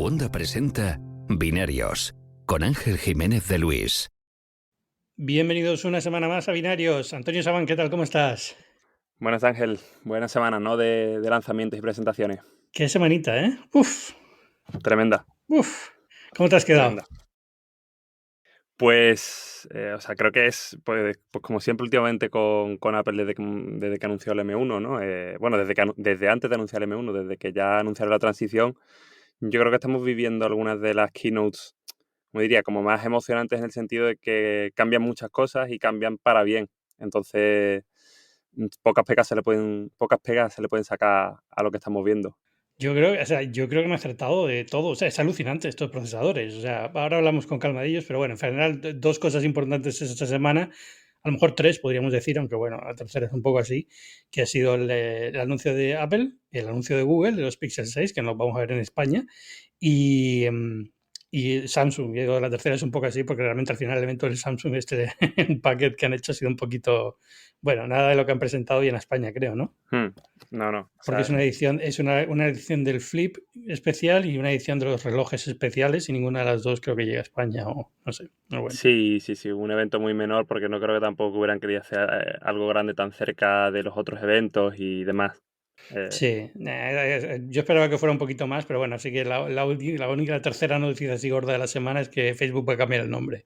Segunda presenta Binarios, con Ángel Jiménez de Luis. Bienvenidos una semana más a Binarios. Antonio Sabán, ¿qué tal? ¿Cómo estás? Buenas, Ángel. Buena semana, ¿no? De lanzamientos y presentaciones. Qué semanita, ¿eh? Uf, Tremenda, uf. ¿Cómo te has quedado? tremenda. Pues, creo que es, pues como siempre últimamente con Apple desde que anunció el M1, ¿no? Bueno, desde antes de anunciar el M1, desde que ya anunciaron la transición, yo creo que estamos viviendo algunas de las keynotes, como diría, como más emocionantes en el sentido de que cambian muchas cosas y cambian para bien. Entonces, pocas pegas se le pueden sacar a lo que estamos viendo. Yo creo que me he acertado de todo. O sea, es alucinante estos procesadores. O sea, ahora hablamos con calma de ellos, pero bueno, en general, dos cosas importantes esta semana. A lo mejor tres, podríamos decir, aunque bueno, la tercera es un poco así, que ha sido el anuncio de Apple, el anuncio de Google, de los Pixel 6, que nos vamos a ver en España, y, y Samsung. Y digo, la tercera es un poco así, porque realmente al final el evento del Samsung, un paquete que han hecho ha sido un poquito, bueno, nada de lo que han presentado hoy en España, creo, ¿no? No, no. Porque es una edición, una edición del Flip especial y una edición de los relojes especiales, y ninguna de las dos creo que llegue a España, o no sé. Pero bueno. Sí, un evento muy menor porque no creo que tampoco hubieran querido hacer algo grande tan cerca de los otros eventos y demás. Eh, Sí, yo esperaba que fuera un poquito más, pero bueno, así que la única tercera noticia así gorda de la semana es que Facebook va a cambiar el nombre.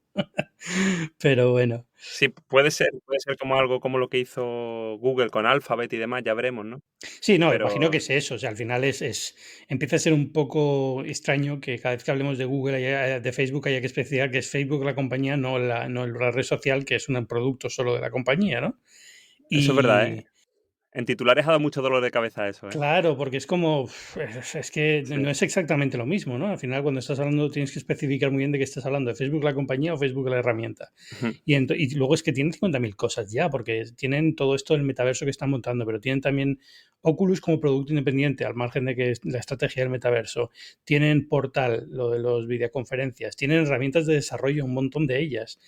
Pero bueno. sí, puede ser como algo como lo que hizo Google con Alphabet y demás, ya veremos, ¿no? Sí, no, imagino que Pero es eso. O sea, al final empieza a ser un poco extraño que cada vez que hablemos de Google, de Facebook, haya que especificar que es Facebook la compañía, no la red social, que es un producto solo de la compañía, ¿no? eso es verdad, ¿eh? Y, En titulares ha dado mucho dolor de cabeza eso, ¿eh? claro, porque es como, es que Sí. no es exactamente lo mismo, ¿no? Al final, cuando estás hablando, tienes que especificar muy bien de qué estás hablando, de Facebook la compañía o Facebook la herramienta. Y luego es que tienen 50.000 cosas ya, porque tienen todo esto del metaverso que están montando, pero tienen también Oculus como producto independiente, al margen de que es la estrategia del metaverso. Tienen Portal, lo de las videoconferencias, tienen herramientas de desarrollo, un montón de ellas.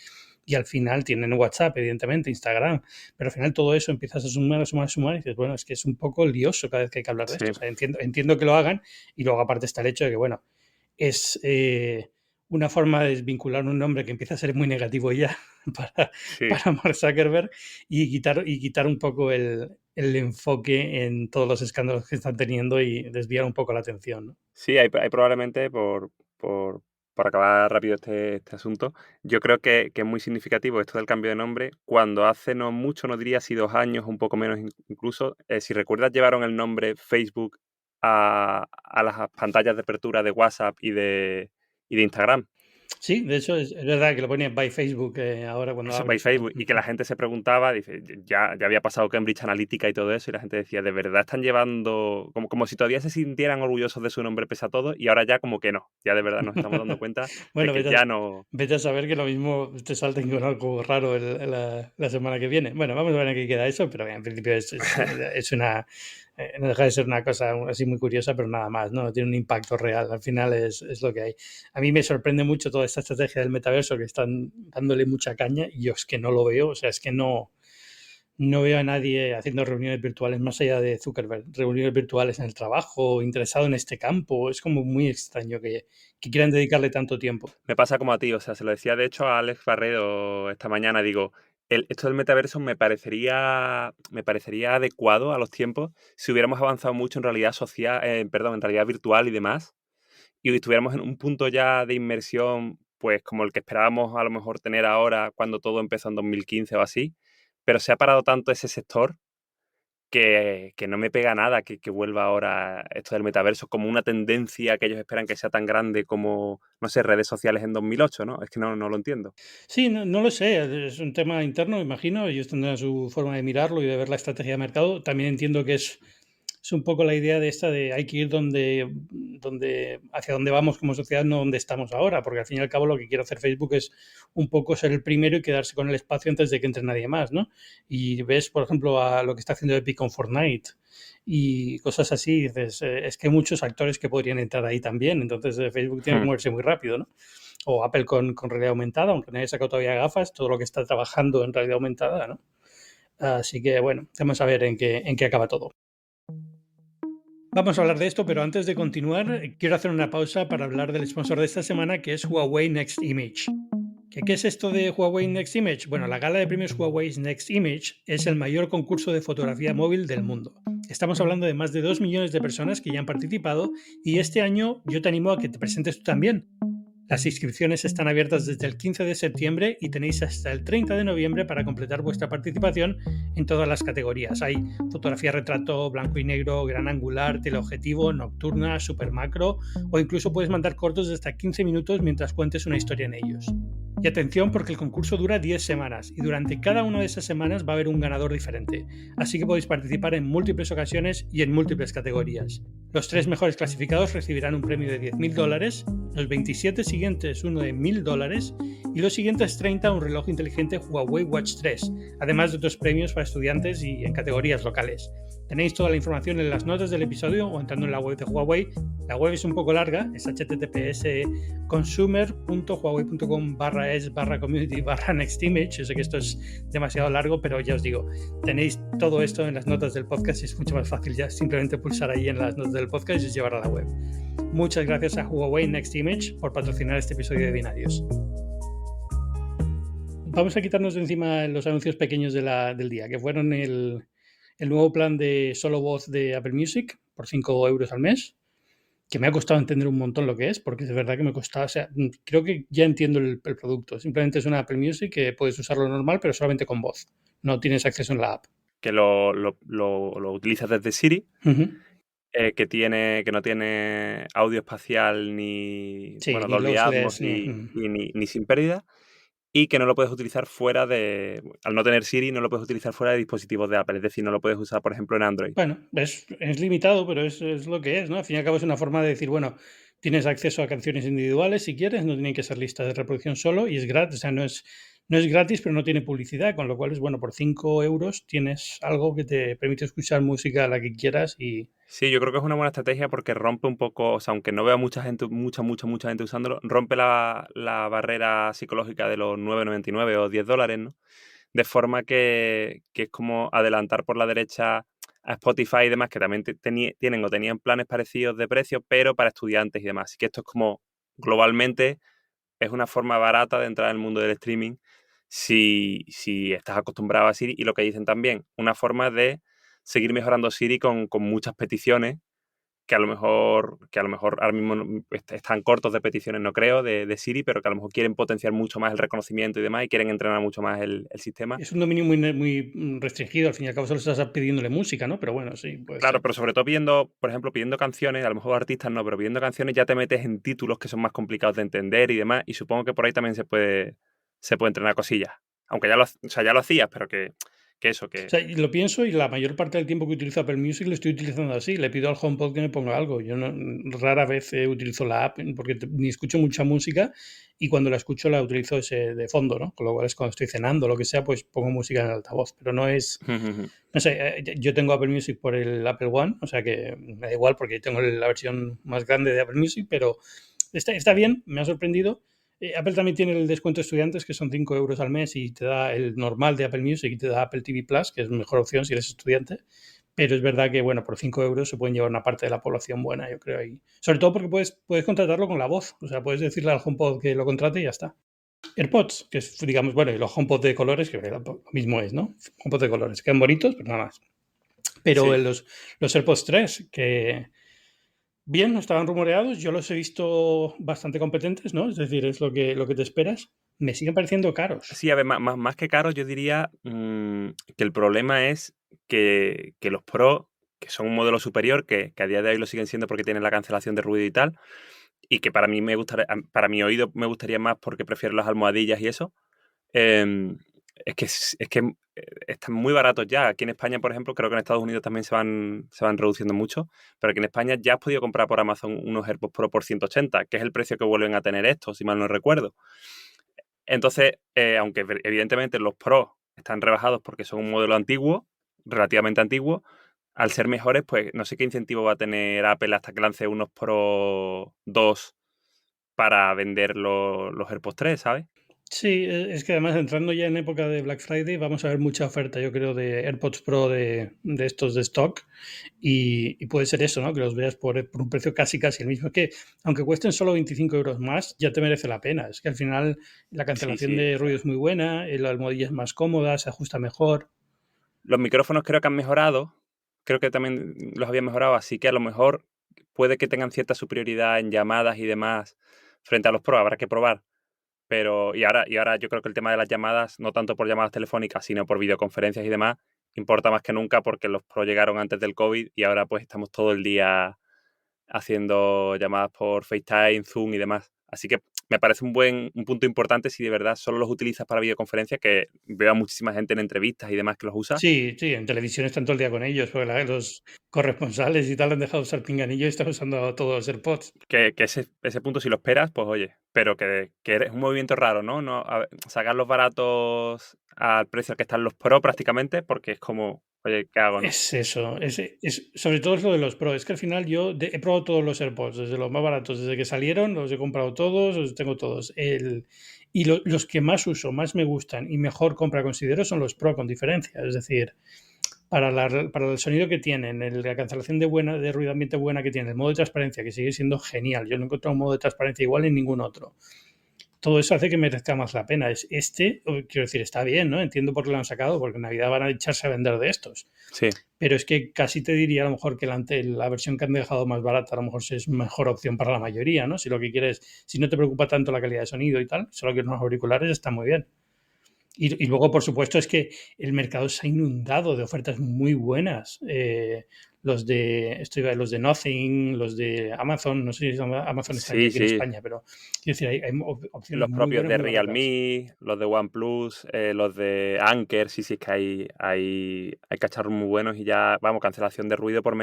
Y al final tienen WhatsApp, evidentemente, Instagram, pero al final todo eso empiezas a sumar y dices, bueno, es que es un poco lioso cada vez que hay que hablar de esto. Sí. O sea, entiendo que lo hagan, y luego aparte está el hecho de que, bueno, es una forma de desvincular un nombre que empieza a ser muy negativo ya para, Sí. para Mark Zuckerberg, y quitar un poco el enfoque en todos los escándalos que están teniendo y desviar un poco la atención, ¿no? Sí, hay probablemente, por acabar rápido este asunto, yo creo que es muy significativo esto del cambio de nombre, cuando hace no mucho, no diría si 2 años, un poco menos incluso, si recuerdas, llevaron el nombre Facebook a las pantallas de apertura de WhatsApp y de Instagram. Sí, de hecho es verdad que lo ponía by Facebook ahora cuando Eso by abres, ¿no? Facebook, y que la gente se preguntaba, dice, ya había pasado Cambridge Analytica y todo eso, y la gente decía, ¿de verdad están llevando? Como si todavía se sintieran orgullosos de su nombre pese a todo, y ahora ya como que no, ya de verdad nos estamos dando cuenta de Bueno, que ya no. vete a saber que lo mismo te salten con algo raro la semana que viene. Bueno, vamos a ver en qué queda eso, pero en principio es una, no deja de ser una cosa así muy curiosa, pero nada más, ¿no? Tiene un impacto real, al final es lo que hay. A mí me sorprende mucho toda esta estrategia del metaverso, que están dándole mucha caña, y yo es que no lo veo. O sea, es que no veo a nadie haciendo reuniones virtuales más allá de Zuckerberg, reuniones virtuales en el trabajo, interesado en este campo. Es como muy extraño que quieran dedicarle tanto tiempo. Me pasa como a ti, o sea, se lo decía de hecho a Alex Barredo esta mañana, digo, esto del metaverso me parecería adecuado a los tiempos si hubiéramos avanzado mucho en realidad social, perdón, en realidad virtual y demás, y estuviéramos en un punto ya de inmersión, pues como el que esperábamos a lo mejor tener ahora cuando todo empezó en 2015 o así, pero se ha parado tanto ese sector que no me pega nada que vuelva ahora esto del metaverso como una tendencia que ellos esperan que sea tan grande como, no sé, redes sociales en 2008, ¿no? Es que no lo entiendo. Sí, no lo sé, es un tema interno, imagino. Ellos tendrán su forma de mirarlo y de ver la estrategia de mercado. También entiendo que es un poco la idea de esta de hay que ir hacia donde vamos como sociedad, no donde estamos ahora, porque al fin y al cabo lo que quiere hacer Facebook es un poco ser el primero y quedarse con el espacio antes de que entre nadie más, ¿no? Y ves, por ejemplo, a lo que está haciendo Epic con Fortnite y cosas así, y dices, es que hay muchos actores que podrían entrar ahí también, entonces Facebook tiene que Hmm. moverse muy rápido, ¿no? O Apple con realidad aumentada, aunque no haya sacado todavía gafas, todo lo que está trabajando en realidad aumentada, ¿no? Así que bueno, vamos a ver en qué acaba todo. Vamos a hablar de esto, pero antes de continuar, quiero hacer una pausa para hablar del sponsor de esta semana, que es Huawei Next Image. ¿Qué es esto de Huawei Next Image? Bueno, la gala de premios Huawei Next Image es el mayor concurso de fotografía móvil del mundo. Estamos hablando de más de 2 millones de personas que ya han participado y este año yo te animo a que te presentes tú también. Las inscripciones están abiertas desde el 15 de septiembre y tenéis hasta el 30 de noviembre para completar vuestra participación en todas las categorías. Hay fotografía retrato, blanco y negro, gran angular, teleobjetivo, nocturna, super macro o incluso puedes mandar cortos de hasta 15 minutos mientras cuentes una historia en ellos. Y atención porque el concurso dura 10 semanas y durante cada una de esas semanas va a haber un ganador diferente, así que podéis participar en múltiples ocasiones y en múltiples categorías. Los 3 mejores clasificados recibirán un premio de $10.000, los 27 siguientes uno de $1.000 y los siguientes 30 un reloj inteligente Huawei Watch 3, además de otros premios para estudiantes y en categorías locales. Tenéis toda la información en las notas del episodio o entrando en la web de Huawei. La web es un poco larga, es https://consumer.huawei.com/es/community/nextimage. Yo sé que esto es demasiado largo, pero ya os digo, tenéis todo esto en las notas del podcast y es mucho más fácil ya simplemente pulsar ahí en las notas del podcast y os llevará a la web. Muchas gracias a Huawei Next Image por patrocinar este episodio de Binarios. Vamos a quitarnos de encima los anuncios pequeños del día, que fueron el nuevo plan de solo voz de Apple Music por 5 euros al mes, que me ha costado entender un montón lo que es, porque es verdad que me costaba, o sea, creo que ya entiendo el producto. Simplemente es una Apple Music que puedes usarlo normal, pero solamente con voz. No tienes acceso en la app. Que lo utilizas desde Siri, que no tiene audio espacial ni Sí, ni Dolby lossless, Atmos ni sin pérdida, y que no lo puedes utilizar fuera de... Al no tener Siri, no lo puedes utilizar fuera de dispositivos de Apple, es decir, no lo puedes usar, por ejemplo, en Android. Bueno, es limitado, pero es lo que es, ¿no? Al fin y al cabo es una forma de decir, bueno, tienes acceso a canciones individuales si quieres, no tienen que ser listas de reproducción solo y es gratis, o sea, no es gratis, pero no tiene publicidad, con lo cual es bueno, por 5 euros tienes algo que te permite escuchar música a la que quieras y... Sí, yo creo que es una buena estrategia porque rompe un poco, o sea, aunque no veo mucha gente usándolo, rompe la barrera psicológica de los 9,99 o $10, ¿no? De forma que es como adelantar por la derecha a Spotify y demás, que también tienen o tenían planes parecidos de precio, pero para estudiantes y demás. Así que esto es como, globalmente, es una forma barata de entrar en el mundo del streaming si estás acostumbrado a Siri. Y lo que dicen también, una forma de seguir mejorando Siri con muchas peticiones que a lo mejor ahora mismo están cortos de peticiones, no creo, de Siri, pero que a lo mejor quieren potenciar mucho más el reconocimiento y demás y quieren entrenar mucho más el sistema. Es un dominio muy restringido, al fin y al cabo solo estás pidiéndole música, ¿no? Pero bueno, sí, puede Claro, ser. pero sobre todo por ejemplo, pidiendo canciones, a lo mejor artistas no, pero pidiendo canciones ya te metes en títulos que son más complicados de entender y demás, y supongo que por ahí también se puede entrenar cosillas. Aunque ya lo hacías, pero que eso, O sea, y lo pienso y la mayor parte del tiempo que utilizo Apple Music lo estoy utilizando así. Le pido al HomePod que me ponga algo. Yo rara vez utilizo la app porque ni escucho mucha música y cuando la escucho la utilizo de fondo, ¿no? Con lo cual es cuando estoy cenando o lo que sea, pues pongo música en el altavoz. Pero no es... No sé, yo tengo Apple Music por el Apple One, o sea que me da igual porque tengo la versión más grande de Apple Music, pero está bien, me ha sorprendido. Apple también tiene el descuento de estudiantes, que son 5 euros al mes, y te da el normal de Apple Music y te da Apple TV Plus, que es mejor opción si eres estudiante. Pero es verdad que, bueno, por 5 euros se pueden llevar una parte de la población buena, yo creo. Y sobre todo porque puedes contratarlo con la voz. O sea, puedes decirle al HomePod que lo contrate y ya está. AirPods, que es, digamos, bueno, y los HomePod de colores, que lo mismo es, ¿no? HomePod de colores, quedan bonitos, pero nada más. Pero Sí. los AirPods 3, que bien, estaban rumoreados, yo los he visto bastante competentes, ¿no? Es decir, es lo que te esperas. Me siguen pareciendo caros. Sí, a ver, más que caros, yo diría que el problema es que los Pro, que son un modelo superior, que a día de hoy lo siguen siendo porque tienen la cancelación de ruido y tal, y que para mí para mi oído me gustaría más porque prefiero las almohadillas y eso, em, es que están muy baratos ya. Aquí en España, por ejemplo, creo que en Estados Unidos también se van reduciendo mucho, pero aquí en España ya has podido comprar por Amazon unos AirPods Pro por 180, que es el precio que vuelven a tener estos, si mal no recuerdo. Entonces, aunque evidentemente los Pro están rebajados porque son un modelo antiguo, relativamente antiguo, al ser mejores, pues no sé qué incentivo va a tener Apple hasta que lance unos Pro 2 para vender los AirPods 3, ¿sabes? Sí, es que además entrando ya en época de Black Friday vamos a ver mucha oferta, yo creo, de AirPods Pro de estos de stock y puede ser eso, ¿no? Que los veas por un precio casi el mismo. Es que aunque cuesten solo 25 euros más, ya te merece la pena. Es que al final la Sí, cancelación sí. de O ruido sea, es muy buena, la almohadilla es más cómoda, se ajusta mejor. los micrófonos creo que han mejorado. Creo que también los había mejorado, así que a lo mejor puede que tengan cierta superioridad en llamadas y demás frente a los Pro. Habrá que probar. Pero, y ahora yo creo que el tema de las llamadas, no tanto por llamadas telefónicas, sino por videoconferencias y demás, importa más que nunca porque los Pro llegaron antes del COVID y ahora pues estamos todo el día haciendo llamadas por FaceTime, Zoom y demás. Así que me parece un punto importante si de verdad solo los utilizas para videoconferencias, que veo a muchísima gente en entrevistas y demás que los usa, Sí, sí, en televisión están todo el día con ellos, porque los corresponsales y tal han dejado de usar pinganillo y están usando todos los AirPods. que ese punto si lo esperas, pues oye, pero que es un movimiento raro, ¿no? No sacar los baratos al precio al que están los Pro prácticamente, porque es como, oye, ¿qué hago, no? Es eso, sobre todo es lo de los Pro. Es que al final yo he probado todos los AirPods, desde los más baratos, desde que salieron, los he comprado todos, los tengo todos. Los que más uso, más me gustan y mejor compra considero son los Pro con diferencia. Es decir, para el sonido que tienen, la cancelación de ruido ambiente buena que tiene, el modo de transparencia que sigue siendo genial. Yo no he encontrado un modo de transparencia igual en ningún otro. Todo eso hace que merezca más la pena. Quiero decir, está bien, ¿no? Entiendo por qué lo han sacado, porque en Navidad van a echarse a vender de estos. Sí, Pero es que casi te diría a lo mejor que la versión que han dejado más barata a lo mejor es mejor opción para la mayoría, ¿no? Si lo que quieres, si no te preocupa tanto la calidad de sonido y tal, solo quieres unos auriculares, está muy bien. Y luego, por supuesto, es que el mercado se ha inundado de ofertas muy buenas. Los de Nothing, los de Amazon, no sé si Amazon está sí, aquí en sí. España, pero quiero decir, hay opciones Los muy propios buenas, de muy baratas. Realme, los de OnePlus, los de Anker, sí, sí, es que hay cacharros muy buenos y ya, vamos, cancelación de ruido por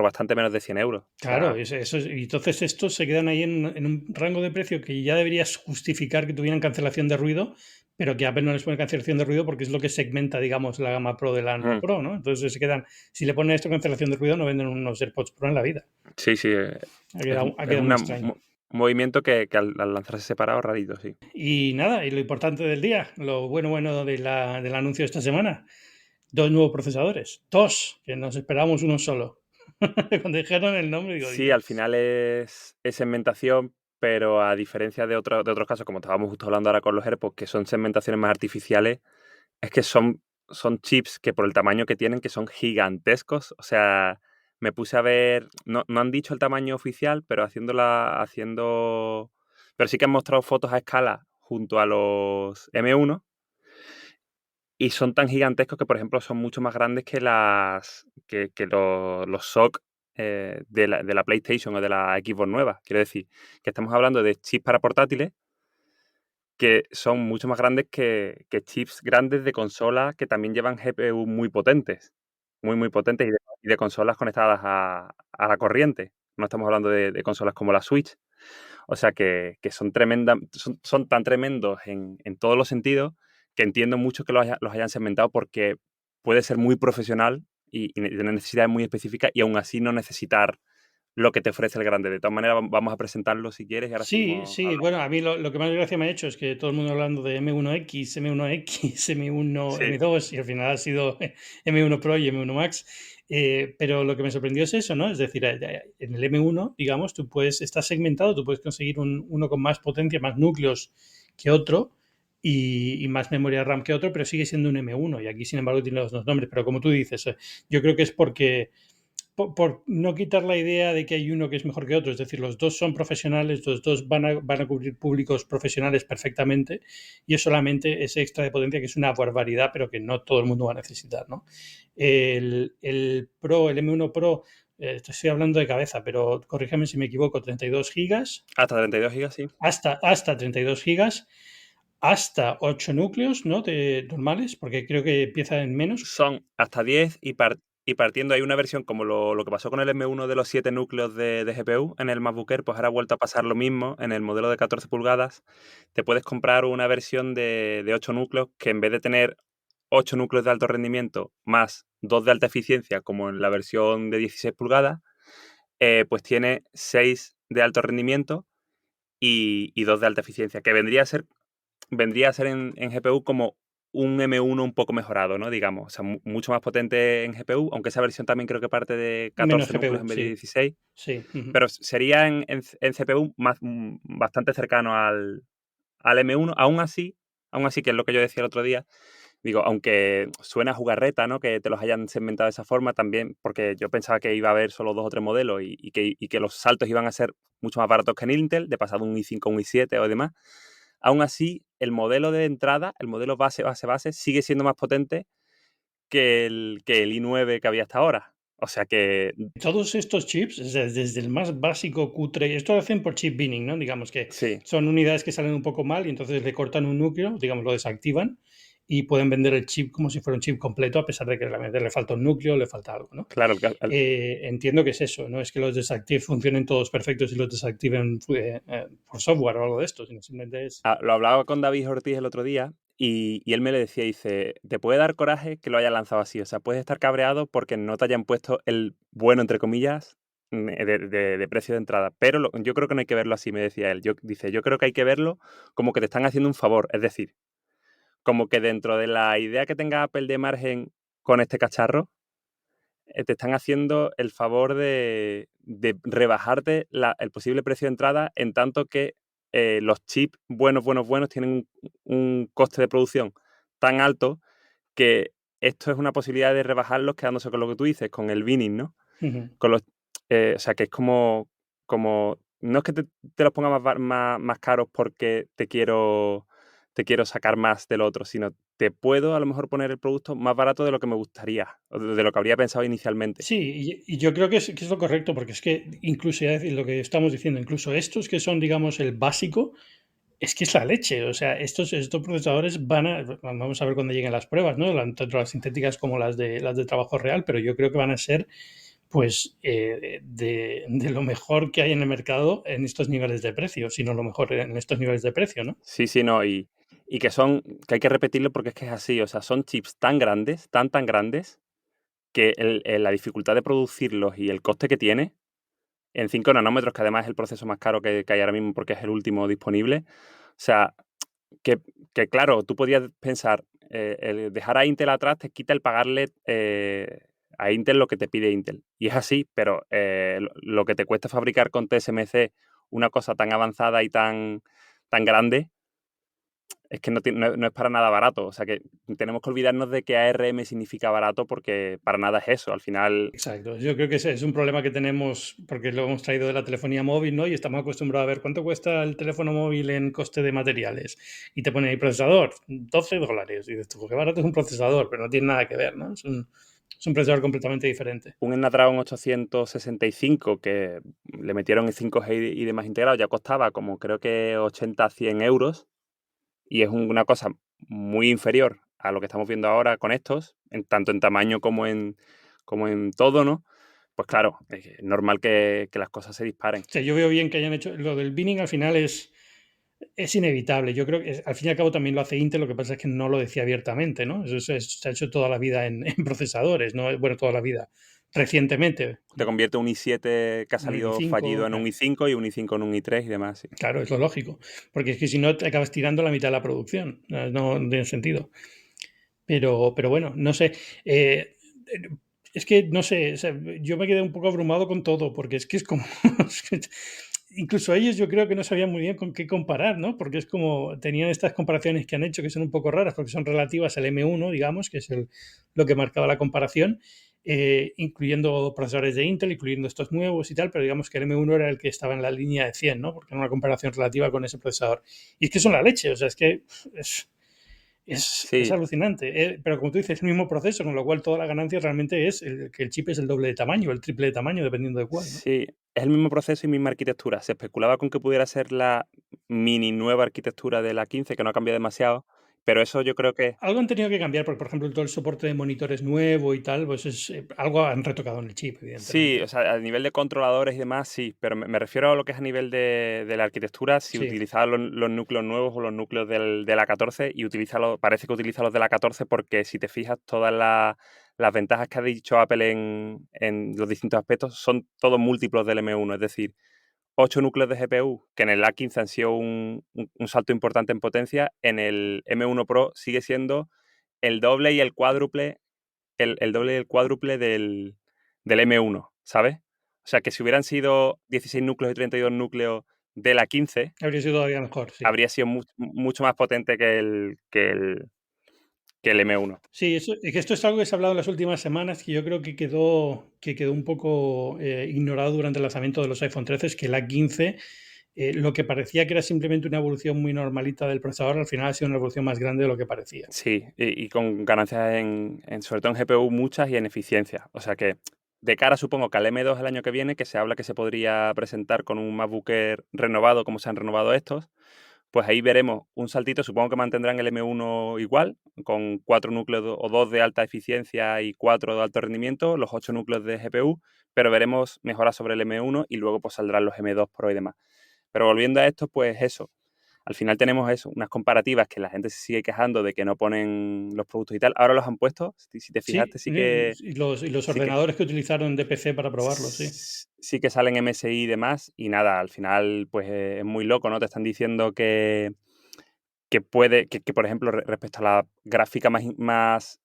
bastante menos de 100 euros. O Claro, sea, y entonces estos se quedan ahí en un rango de precio que ya deberías justificar que tuvieran cancelación de ruido, pero que Apple no les pone cancelación de ruido porque es lo que segmenta, digamos, la gama Pro de la no mm, Pro, ¿no? Entonces se quedan, si le ponen esto cancelación de ruido, no venden unos AirPods Pro en la vida. sí, sí, Ha es quedado muy extraño. un movimiento que al lanzarse separado, rarito, sí. Y nada, y lo importante del día, lo bueno del anuncio de esta semana, dos nuevos procesadores, dos, que nos esperábamos uno solo. Cuando dijeron el nombre, digo, Sí, al Dios. final es segmentación, pero a diferencia de otros casos, como estábamos justo hablando ahora con los AirPods, que son segmentaciones más artificiales, es que son chips que por el tamaño que tienen, que son gigantescos. O sea, me puse a ver, no han dicho el tamaño oficial, pero pero sí que han mostrado fotos a escala junto a los M1 y son tan gigantescos que, por ejemplo, son mucho más grandes que los SoC de la PlayStation o de la Xbox nueva. Quiero decir, que estamos hablando de chips para portátiles que son mucho más grandes que chips grandes de consolas que también llevan GPU muy potentes, muy, muy potentes y de consolas conectadas a la corriente. No estamos hablando de consolas como la Switch. O sea que son tan tremendos en todos los sentidos que entiendo mucho que los hayan segmentado porque puede ser muy profesional y tener necesidades muy específicas y aún así no necesitar lo que te ofrece el grande. De todas maneras, vamos a presentarlo si quieres y ahora Sí, seguimos sí, hablando. bueno, a mí lo que más gracia me ha hecho es que todo el mundo hablando de M1X, M1X, M1, Sí, M2 y al final ha sido M1 Pro y M1 Max. Pero lo que me sorprendió es eso, ¿no? Es decir, en el M1, digamos, estás segmentado, tú puedes conseguir uno con más potencia, más núcleos que otro y más memoria RAM que otro, pero sigue siendo un M1 y aquí, sin embargo, tiene los dos nombres. Pero como tú dices, yo creo que es porque por no quitar la idea de que hay uno que es mejor que otro, es decir, los dos son profesionales, los dos van a cubrir públicos profesionales perfectamente y es solamente ese extra de potencia que es una barbaridad, pero que no todo el mundo va a necesitar, ¿no? El Pro, el M1 Pro, estoy hablando de cabeza, pero corrígeme si me equivoco, 32 gigas, hasta 32 gigas, sí. hasta 32 gigas, hasta 8 núcleos, ¿no? Normales, porque creo que empieza en menos. Son hasta 10 y partiendo hay una versión como lo que pasó con el M1 de los 7 núcleos de GPU en el MacBook Air, pues ahora ha vuelto a pasar lo mismo en el modelo de 14 pulgadas. Te puedes comprar una versión de 8 núcleos que en vez de tener 8 núcleos de alto rendimiento más 2 de alta eficiencia, como en la versión de 16 pulgadas, pues tiene 6 de alto rendimiento y 2 de alta eficiencia, que vendría a ser vendría a ser en GPU como un M1 un poco mejorado, ¿no? Digamos, o sea, mucho más potente en GPU, aunque esa versión también creo que parte de Menos 14 núcleos GPU, en vez de sí, 16, sí. Ujú. pero sería en CPU bastante cercano al M1. Aún así, que es lo que yo decía el otro día, digo, aunque suena a jugarreta, ¿no? Que te los hayan segmentado de esa forma también, porque yo pensaba que iba a haber solo 2 o 3 modelos y que los saltos iban a ser mucho más baratos que en Intel, de pasado un i5 a un i7 o demás. Aún así, el modelo de entrada, el modelo base, sigue siendo más potente que el i9 que había hasta ahora. O sea que Todos estos chips, o sea, desde el más básico cutre, esto lo hacen por chip binning, ¿no? Digamos que sí, son unidades que salen un poco mal y entonces le cortan un núcleo, digamos, lo desactivan y pueden vender el chip como si fuera un chip completo, a pesar de que realmente le falta un núcleo, le falta algo, ¿no? claro, Entiendo que es eso, no es que los desactives funcionen todos perfectos y los desactiven por software o algo de esto, sino simplemente es... lo hablaba con David Ortiz el otro día y él me le decía, dice, te puede dar coraje que lo hayan lanzado así, o sea, puedes estar cabreado porque no te hayan puesto el bueno, entre comillas, de precio de entrada, pero yo creo que no hay que verlo así, me decía él. Dice, yo creo que hay que verlo como que te están haciendo un favor, es decir, como que dentro de la idea que tenga Apple de margen con este cacharro, te están haciendo el favor de rebajarte el posible precio de entrada en tanto que los chips buenos tienen un coste de producción tan alto que esto es una posibilidad de rebajarlos quedándose con lo que tú dices, con el binning, ¿no? Ujú. Con los, o sea, que es como no es que te los ponga más caros porque te quiero sacar más del otro, sino te puedo a lo mejor poner el producto más barato de lo que me gustaría, o de lo que habría pensado inicialmente. Sí, y yo creo que es lo correcto, porque es que incluso ya lo que estamos diciendo, incluso estos que son, digamos, el básico, es que es la leche. O sea, estos procesadores van a, vamos a ver cuando lleguen las pruebas, ¿no? Tanto las sintéticas como las de trabajo real, pero yo creo que van a ser, pues, de lo mejor que hay en el mercado en estos niveles de precio, si no lo mejor en estos niveles de precio, ¿no? Sí, sí, no, y que hay que repetirlo porque es que es así, o sea, son chips tan grandes, tan grandes, que la dificultad de producirlos y el coste que tiene en 5 nanómetros, que además es el proceso más caro que hay ahora mismo porque es el último disponible. O sea, que, que claro, tú podías pensar, el dejar a Intel atrás te quita el pagarle a Intel lo que te pide Intel. Y es así, pero lo que te cuesta fabricar con TSMC una cosa tan avanzada y tan grande, es que no es para nada barato. O sea que tenemos que olvidarnos de que ARM significa barato porque para nada es eso. Al final, Exacto. Yo creo que ese es un problema que tenemos porque lo hemos traído de la telefonía móvil, ¿no? Y estamos acostumbrados a ver cuánto cuesta el teléfono móvil en coste de materiales. Y te pone ahí procesador, $12. Y dices tú, "Pues qué barato es un procesador", pero no tiene nada que ver, ¿no? Es un procesador completamente diferente. un Snapdragon 865 que le metieron el 5G y demás integrado ya costaba como creo que 80 a 100 euros. Y es una cosa muy inferior a lo que estamos viendo ahora con estos, tanto en tamaño como en todo, ¿no? Pues claro, es normal que las cosas se disparen. O sea, yo veo bien que hayan hecho lo del binning al final es inevitable. Yo creo que al fin y al cabo también lo hace Intel, lo que pasa es que no lo decía abiertamente, ¿no? Eso se ha hecho toda la vida en procesadores, ¿no? Bueno, toda la vida. Recientemente, Te convierte un i7 que ha un salido i5, fallido en un i5 y un i5 en un i3 y demás, sí. claro, es lo lógico, porque es que si no te acabas tirando la mitad de la producción, no tiene sentido. Pero bueno, no sé. eh, es que no sé, o sea, yo me quedé un poco abrumado con todo, porque es que es como. Es que incluso ellos yo creo que no sabían muy bien con qué comparar, ¿no? Porque es como, tenían estas comparaciones que han hecho que son un poco raras, porque son relativas al M1, digamos, que es lo que marcaba la comparación, incluyendo procesadores de Intel, incluyendo estos nuevos y tal, pero digamos que el M1 era el que estaba en la línea de 100, ¿no? Porque era una comparación relativa con ese procesador. Y es que son la leche, o sea, es que es Sí, alucinante, pero como tú dices, es el mismo proceso, con lo cual toda la ganancia realmente es que el chip es el doble de tamaño, el triple de tamaño, dependiendo de cuál, ¿no? sí, es el mismo proceso y misma arquitectura. Se especulaba con que pudiera ser la mini nueva arquitectura de la 15, que no ha cambiado demasiado, pero eso yo creo que Algo han tenido que cambiar, porque por ejemplo todo el soporte de monitores nuevo y tal, pues algo han retocado en el chip, sí, o evidentemente. sea, a nivel de controladores y demás, sí, pero me refiero a lo que es a nivel de la arquitectura, si Sí, utiliza los núcleos nuevos o los núcleos de la 14 y parece que utiliza los de la 14 porque si te fijas, todas las ventajas que ha dicho Apple en los distintos aspectos son todos múltiplos del M1, es decir, 8 núcleos de GPU, que en el A15 han sido un salto importante en potencia, en el M1 Pro sigue siendo el doble y el cuádruple, el doble y el cuádruple del M1, ¿sabes? O sea, que si hubieran sido 16 núcleos y 32 núcleos de la 15, Habría sido todavía mejor, sí. habría sido mucho más potente que el M1. Sí, es que esto es algo que se ha hablado en las últimas semanas, que yo creo que quedó un poco ignorado durante el lanzamiento de los iPhone 13, es que el A15, lo que parecía que era simplemente una evolución muy normalita del procesador, al final ha sido una evolución más grande de lo que parecía. Sí, y con ganancias sobre todo en GPU muchas y en eficiencia. O sea que de cara, supongo que al M2 el año que viene, que se habla que se podría presentar con un MacBook Air renovado, como se han renovado estos, pues ahí veremos un saltito. Supongo que mantendrán el M1 igual, con 4 núcleos o 2 de alta eficiencia y 4 de alto rendimiento, los 8 núcleos de GPU, pero veremos mejoras sobre el M1 y luego pues saldrán los M2 Pro y demás. Pero volviendo a esto, pues eso. Al final tenemos eso, unas comparativas que la gente se sigue quejando de que no ponen los productos y tal. Ahora los han puesto, si te fijaste, Sí, y los sí que ordenadores que utilizaron de PC para probarlo, sí. sí que salen MSI y demás, y nada, al final pues es muy loco, ¿no? Te están diciendo que puede, que por ejemplo, respecto a la gráfica más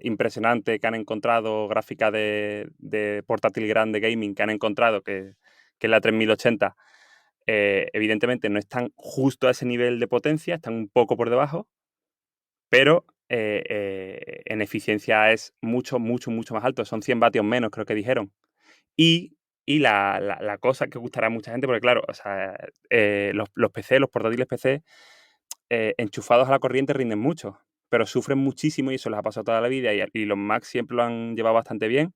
impresionante que han encontrado, gráfica de portátil grande gaming que han encontrado, que es la 3080, evidentemente no están justo a ese nivel de potencia, están un poco por debajo, pero en eficiencia es mucho, mucho, mucho más alto. Son 100 vatios menos, creo que dijeron. Y la cosa que gustará a mucha gente, porque claro, o sea, los PC, los portátiles PC, enchufados a la corriente rinden mucho, pero sufren muchísimo y eso les ha pasado toda la vida y los Mac siempre lo han llevado bastante bien.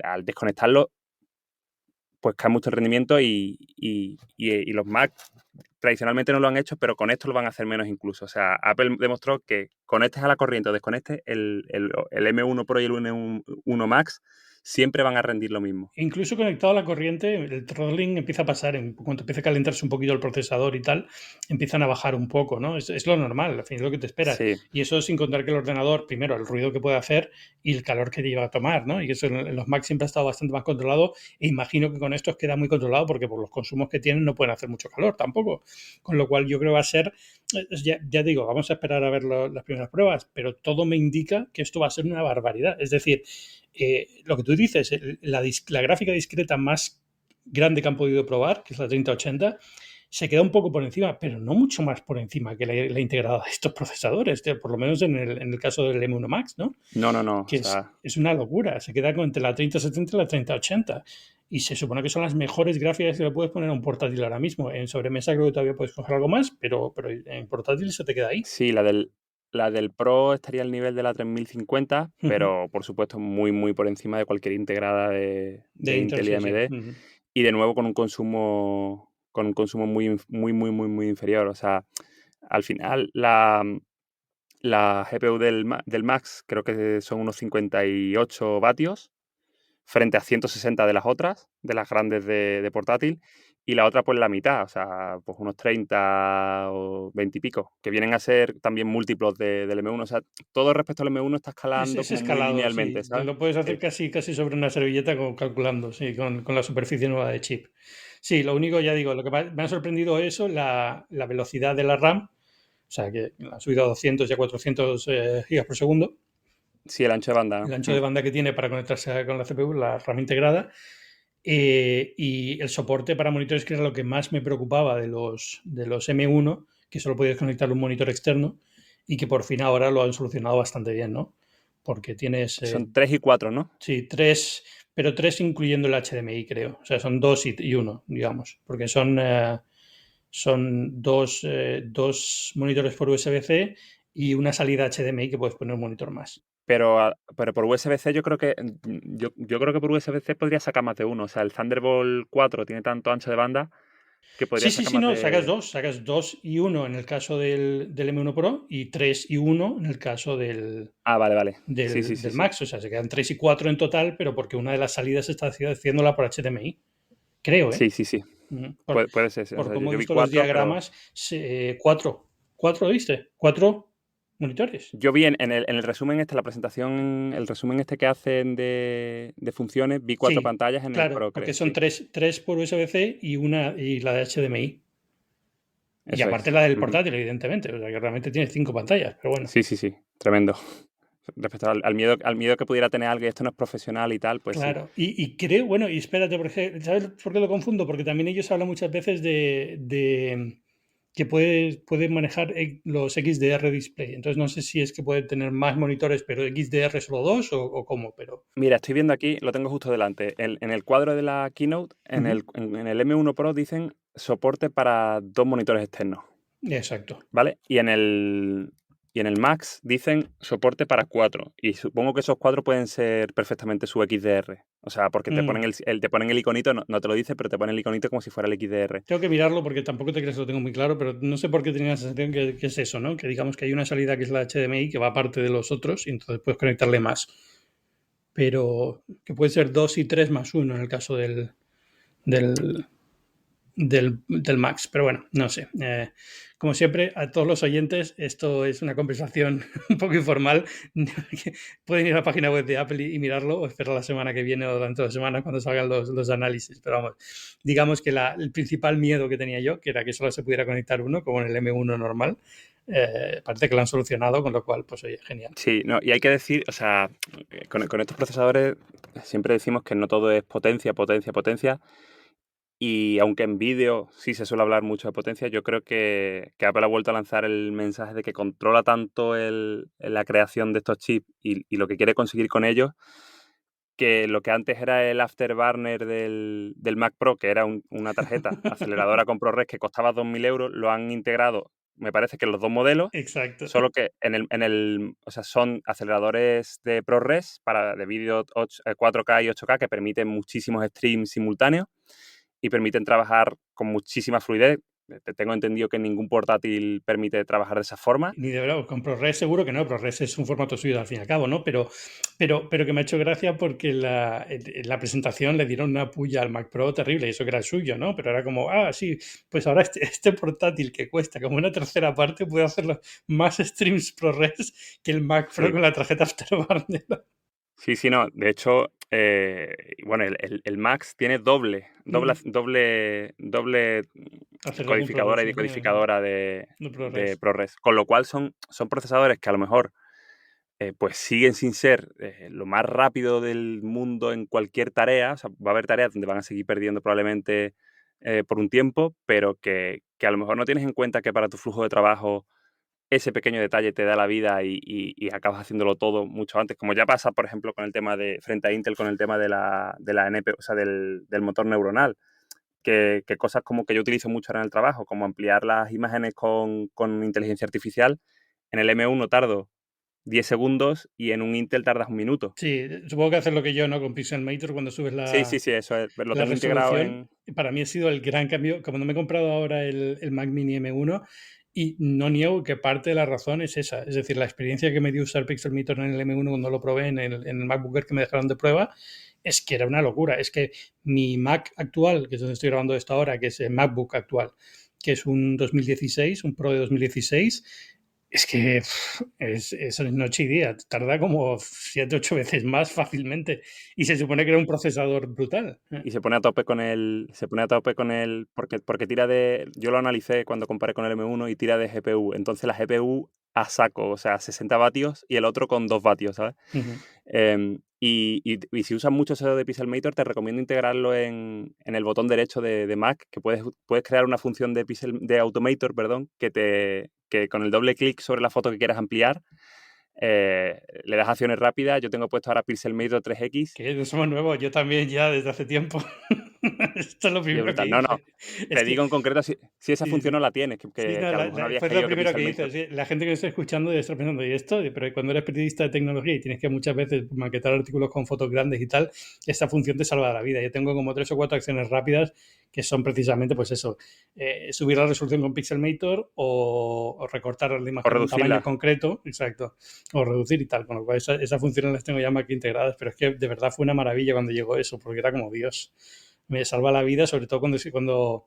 Al desconectarlo, pues cae mucho el rendimiento y los Mac tradicionalmente no lo han hecho, pero con esto lo van a hacer menos incluso. O sea, Apple demostró que conectes a la corriente o desconectes el M1 Pro y el M1 Max siempre van a rendir lo mismo. Incluso conectado a la corriente, el throttling empieza a pasar, cuando empieza a calentarse un poquito el procesador y tal, empiezan a bajar un poco, ¿no? Es lo normal, al fin es lo que te esperas. Sí. Y eso sin contar que el ordenador, primero, el ruido que puede hacer y el calor que lleva a tomar, ¿no? Y eso en los Mac siempre ha estado bastante más controlado e imagino que con estos queda muy controlado porque por los consumos que tienen no pueden hacer mucho calor tampoco. Con lo cual yo creo que va a ser, ya digo, vamos a esperar a ver las primeras pruebas, pero todo me indica que esto va a ser una barbaridad. Es decir, lo que tú dices, la gráfica discreta más grande que han podido probar, que es la 3080, se queda un poco por encima, pero no mucho más por encima que la integrada de estos procesadores, por lo menos en el caso del M1 Max, ¿no? No. Que es una locura, se queda entre la 3070 y la 3080. Y se supone que son las mejores gráficas que le puedes poner a un portátil ahora mismo. En sobremesa creo que todavía puedes coger algo más, pero en portátil se te queda ahí. Sí, la del Pro estaría al nivel de la 3050, pero por supuesto muy, muy por encima de cualquier integrada de Intel y AMD. Sí. Y de nuevo con un consumo muy, muy, muy, muy, muy inferior. O sea, al final la GPU del Max creo que son unos 58 vatios frente a 160 de las otras, de las grandes de portátil, y la otra pues la mitad, o sea, pues unos 30 o 20 y pico, que vienen a ser también múltiplos del M1. O sea, todo respecto al M1 está escalando Es como muy escalado, linealmente, sí. Te ¿sabes? lo puedes hacer Sí. casi sobre una servilleta calculando, sí, con la superficie nueva de chip. Sí, lo único, ya digo, lo que me ha sorprendido eso, la velocidad de la RAM, o sea, que ha subido a 200 y a 400 gigas por segundo. Sí, el ancho de banda. El ancho de banda que tiene para conectarse con la CPU, la RAM integrada, y el soporte para monitores, que era lo que más me preocupaba de los M1, que solo podías conectar un monitor externo y que por fin ahora lo han solucionado bastante bien, ¿no? Porque tienes... Son 3 y 4, ¿no? Sí, 3, pero 3 incluyendo el HDMI, creo. O sea, son 2 y 1, digamos, porque son dos monitores por USB-C y una salida HDMI que puedes poner un monitor más. Pero por USB-C yo creo que por USB-C podría sacar más de uno. O sea, el Thunderbolt 4 tiene tanto ancho de banda que podría sacar Sí, más no, de... sacas 2 y 1 en el caso del M1 Pro y 3 y 1 en el caso Ah, vale. del Sí. Max. O sea, se quedan 3 y 4 en total, pero porque una de las salidas está haciéndola por HDMI. Creo, ¿eh? Sí. Por, Puede ser. Sí. O por sea, cómo he yo vi visto los 4, pero... diagramas, 4. ¿Cuatro viste? 4. monitores. Yo vi en el resumen la presentación, el resumen que hacen de funciones, vi 4 Sí, pantallas en el claro, Pro, porque creo, son sí. tres por USB-C y la de HDMI. Y Eso aparte es. la del Ujú. portátil, evidentemente. O sea, que realmente tiene 5 pantallas, pero bueno. Sí, sí, sí, tremendo. Respecto al miedo que pudiera tener alguien, esto no es profesional y tal, pues sí. Claro, y creo, bueno, y espérate, porque, ¿sabes por qué lo confundo? Porque también ellos hablan muchas veces de que puede manejar los XDR display. Entonces no sé si es que puede tener más monitores, pero XDR solo dos o cómo, pero... Mira, estoy viendo aquí, lo tengo justo delante. En el cuadro de la keynote, en Ujú, el M1 Pro dicen soporte para 2 monitores externos, exacto. ¿vale? Y en el Max dicen soporte para 4. Y supongo que esos 4 pueden ser perfectamente su XDR. O sea, porque te Mm, ponen te ponen el iconito, no te lo dice, pero te ponen el iconito como si fuera el XDR. Tengo que mirarlo porque tampoco te crees que lo tengo muy claro, pero no sé por qué tenía la sensación que es eso, ¿no? Que digamos que hay una salida que es la HDMI que va aparte de los otros y entonces puedes conectarle más. Pero que puede ser 2 y 3 más uno en el caso del, del Max. Pero bueno, no sé. Como siempre, a todos los oyentes, esto es una conversación un poco informal. Pueden ir a la página web de Apple y mirarlo o esperar la semana que viene o dentro de semana cuando salgan los análisis. Pero vamos, digamos que el principal miedo que tenía yo, que era que solo se pudiera conectar uno, como en el M1 normal, parece que lo han solucionado, con lo cual, pues oye, genial. Sí, no, y hay que decir, o sea, con estos procesadores siempre decimos que no todo es potencia, potencia, potencia. Y aunque en vídeo sí se suele hablar mucho de potencia, yo creo que Apple ha vuelto a lanzar el mensaje de que controla tanto la creación de estos chips y lo que quiere conseguir con ellos, que lo que antes era el afterburner del Mac Pro, que era una tarjeta aceleradora con ProRes que costaba 2.000 euros, lo han integrado, me parece que en los dos modelos, Exacto. solo que o sea, son aceleradores de ProRes de vídeo 4K y 8K que permiten muchísimos streams simultáneos y permiten trabajar con muchísima fluidez. Tengo entendido que ningún portátil permite trabajar de esa forma. Ni de verdad, con ProRes seguro que no, ProRes es un formato suyo al fin y al cabo, ¿no? Pero que me ha hecho gracia porque en la presentación le dieron una puya al Mac Pro terrible, y eso que era el suyo, ¿no? Pero era como, sí, pues ahora este portátil que cuesta como una tercera parte puede hacer más streams ProRes que el Mac Pro Sí, con la tarjeta Afterburner. sí, sí, no. De hecho, bueno, el Max tiene doble Aceleración codificadora ProRes, y ¿no? Tiene decodificadora de, de de ProRes. ProRes. Con lo cual son procesadores que a lo mejor pues siguen sin ser lo más rápido del mundo en cualquier tarea. O sea, va a haber tareas donde van a seguir perdiendo probablemente por un tiempo, pero que a lo mejor no tienes en cuenta que para tu flujo de trabajo ese pequeño detalle te da la vida y acabas haciéndolo todo mucho antes. Como ya pasa, por ejemplo, con el tema frente a Intel, con el tema de la NP, o sea, del motor neuronal. Que cosas como que yo utilizo mucho ahora en el trabajo, como ampliar las imágenes con inteligencia artificial, en el M1 tardo 10 segundos y en un Intel tardas un minuto. Sí, supongo que haces lo que yo, ¿no? Con Pixelmator cuando subes Sí, sí, sí, eso es. Lo la tengo integrado resolución. en... Para mí ha sido el gran cambio. Como no me he comprado ahora el Mac Mini M1, y no niego que parte de la razón es esa. Es decir, la experiencia que me dio usar Pixelmator en el M1 cuando lo probé en el MacBook Air que me dejaron de prueba, es que era una locura. Es que mi Mac actual, que es donde estoy grabando esto ahora, que es el MacBook actual, que es un 2016, un Pro de 2016, es que es noche y día, tarda como 7 8 veces más fácilmente y se supone que era un procesador brutal. Y se pone a tope porque tira de... Yo lo analicé cuando comparé con el M1 y tira de GPU. Entonces la GPU a saco, o sea, 60 vatios y el otro con 2 vatios, ¿sabes? Ujú. Y si usas mucho eso de Pixelmator, te recomiendo integrarlo en el botón derecho de Mac, que puedes crear una función de Automator, perdón, que con el doble clic sobre la foto que quieras ampliar, le das acciones rápidas. Yo tengo puesto ahora Pixelmator 3X Que no somos nuevos, yo también ya desde hace tiempo. Esto es lo y es primero que brutal. No, no, hice. Es te que digo en concreto si esa sí, función no sí. la tienes, que, Sí, que- no, que a lo mejor no habías fue lo caído que primero que hice. Pixelmator... Sí, la gente que me está escuchando debe estar pensando, ¿y esto? Pero cuando eres periodista de tecnología y tienes que muchas veces maquetar artículos con fotos grandes y tal, esta función te salva la vida. Yo tengo como 3 o 4 acciones rápidas que son precisamente, pues eso, subir la resolución con Pixelmator o recortar la O imagen a un tamaño reducirla. concreto, exacto, o reducir y tal. Con lo cual, esas funciones las tengo ya más que integradas, pero es que de verdad fue una maravilla cuando llegó eso, porque era como Dios. Me salva la vida, sobre todo cuando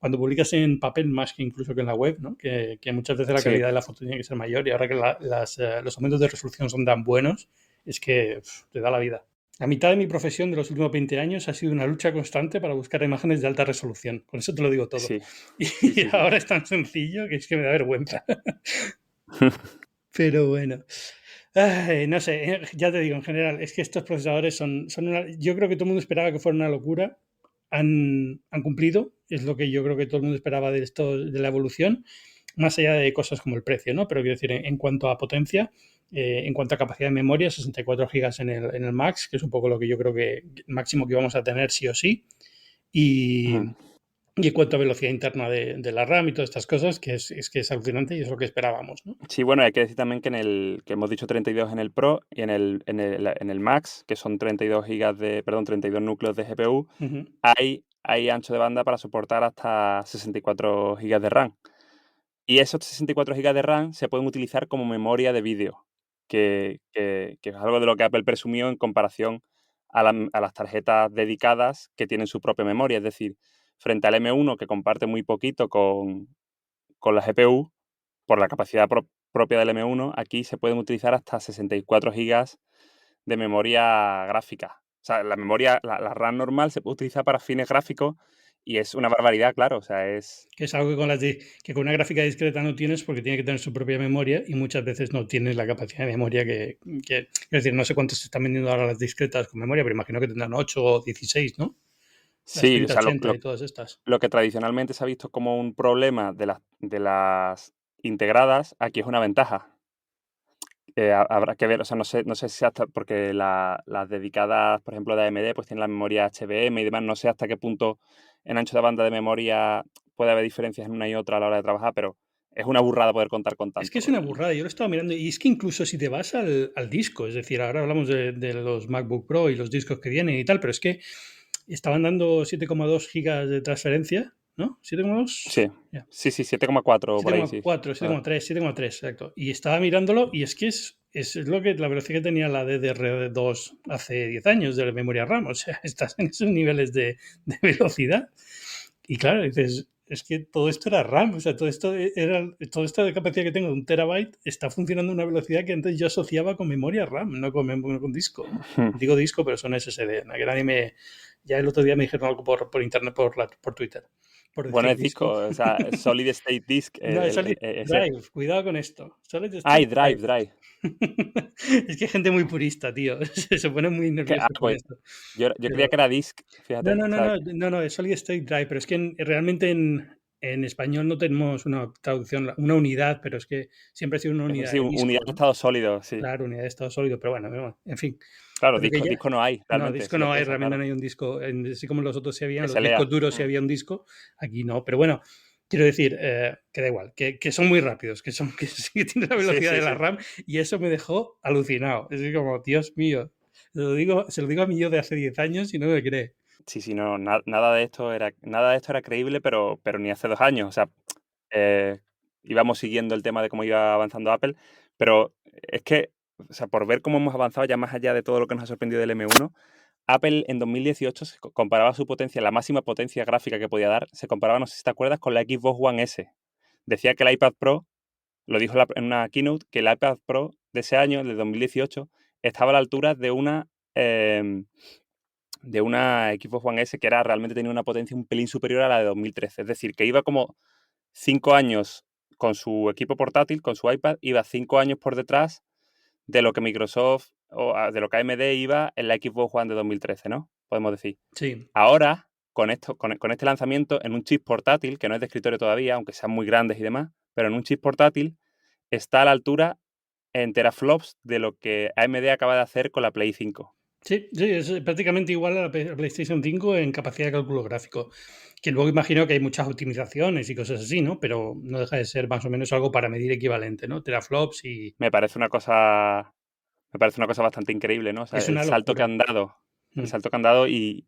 cuando publicas en papel más que incluso que en la web, ¿no? Que muchas veces la Sí, calidad de la foto tiene que ser mayor y ahora que los aumentos de resolución son tan buenos, es que te da la vida. La mitad de mi profesión de los últimos 20 años ha sido una lucha constante para buscar imágenes de alta resolución. Con eso te lo digo todo. sí, Y sí, sí, sí. ahora es tan sencillo que es que me da vergüenza. Pero bueno. Ay, no sé, ya te digo, en general, es que estos procesadores son yo creo que todo el mundo esperaba que fuera una locura. Han cumplido, es lo que yo creo que todo el mundo esperaba de esto, de la evolución, más allá de cosas como el precio, ¿no? Pero quiero decir, en cuanto a potencia, en cuanto a capacidad de memoria, 64 gigas en el Max, que es un poco lo que yo creo que el máximo que vamos a tener sí o sí. Ujú. Y, y en cuanto a velocidad interna de la RAM y todas estas cosas, que es alucinante y es lo que esperábamos, ¿no? Sí, bueno, hay que decir también que hemos dicho 32 en el Pro y en el Max, que son 32 gigas perdón, 32 núcleos de GPU, Ujú. hay ancho de banda para soportar hasta 64 gigas de RAM. Y esos 64 gigas de RAM se pueden utilizar como memoria de vídeo, que es algo de lo que Apple presumió en comparación a las tarjetas dedicadas que tienen su propia memoria. Es decir, frente al M1, que comparte muy poquito con la GPU, por la capacidad propia del M1, aquí se pueden utilizar hasta 64 gigas de memoria gráfica. O sea, la RAM normal se puede utilizar para fines gráficos y es una barbaridad, claro. O sea, es... Que es algo que con una gráfica discreta no tienes porque tiene que tener su propia memoria y muchas veces no tienes la capacidad de memoria es decir, no sé cuántos se están vendiendo ahora las discretas con memoria, pero imagino que tendrán 8 o 16, ¿no? Las Sí, o sea, 3080 y todas estas. lo que tradicionalmente se ha visto como un problema de las integradas, aquí es una ventaja. Habrá que ver, o sea, no sé si hasta, porque las dedicadas, por ejemplo, de AMD, pues tienen la memoria HBM y demás, no sé hasta qué punto en ancho de banda de memoria puede haber diferencias en una y otra a la hora de trabajar, pero es una burrada poder contar con Es que es tanto. una burrada, yo lo estaba mirando y es que incluso si te vas al disco, es decir, ahora hablamos de los MacBook Pro y los discos que vienen y tal, pero es que estaban dando 7,2 gigas de transferencia, ¿no? 7,2. Sí, sí, sí, 7,4 por ahí, sí. 7,4, Ah, 7,3, 7,3, exacto. Y estaba mirándolo y es que es lo que la velocidad que tenía la DDR2 hace 10 años de la memoria RAM. O sea, estás en esos niveles de velocidad. Y claro, dices, es que todo esto era RAM, o sea, todo esto de capacidad que tengo de 1 terabyte está funcionando a una velocidad que antes yo asociaba con memoria RAM, no con disco, ¿no? Digo disco, pero son SSD. ¿No? Que ya el otro día me dijeron algo por internet, por Twitter, por Bueno, decir es disco, disco. o sea, Solid State Disk, No, es Solid ese... Drive, cuidado con esto. Solid Ay, State Drive, Drive. Drive. Es que hay gente muy purista, tío. Se pone muy nerviosa con Pues esto. yo creía Pero que era Disk, no, fíjate. no, O no, sea, no, no, no, es Solid State Drive, pero es que realmente en español no tenemos una traducción, una unidad, pero es que siempre ha sido una unidad sí, de unidad disco, de ¿no? estado sólido, sí. Claro, unidad de estado sólido, pero bueno, en fin. Claro, Pero que disco, ya. disco no hay, No, realmente, disco si lo no hay, piensas, realmente claro. no hay un disco. Así como los otros sí habían, Que los se discos lea. duros sí había un disco, aquí no. Pero bueno, quiero decir, que da igual, que son muy rápidos, que sí que tienen la Sí, velocidad sí, de la sí. RAM y eso me dejó alucinado. Es como, Dios mío, se lo digo a mi yo de hace 10 años y no me cree. Sí, sí, no, nada de esto era creíble, pero ni hace 2 años. O sea, eh, íbamos siguiendo el tema de cómo iba avanzando Apple, pero es que, o sea, por ver cómo hemos avanzado ya más allá de todo lo que nos ha sorprendido del M1, Apple en 2018 comparaba su potencia, la máxima potencia gráfica que podía dar, se comparaba, no sé si te acuerdas, con la Xbox One S. Decía que el iPad Pro, lo dijo en una keynote, que el iPad Pro de ese año, el de 2018, estaba a la altura em, de una Xbox One S que realmente tenía una potencia un pelín superior a la de 2013. Es decir, que iba como 5 años con su equipo portátil, con su iPad, iba 5 años por detrás de lo que Microsoft o de lo que AMD iba en la Xbox One de 2013, ¿no? Podemos decir. Sí, Ahora, con este lanzamiento, en un chip portátil, que no es de escritorio todavía, aunque sean muy grandes y demás, pero en un chip portátil está a la altura en teraflops de lo que AMD acaba de hacer con la Play 5. sí, sí, es prácticamente igual a la PlayStation 5 en capacidad de cálculo gráfico. Que luego imagino que hay muchas optimizaciones y cosas así, ¿no? Pero no deja de ser más o menos algo para medir equivalente, ¿no? Teraflops y Me parece una cosa Me parece una cosa bastante increíble, ¿no? O sea, es el una salto que locura. han dado, el Mm. salto que han dado y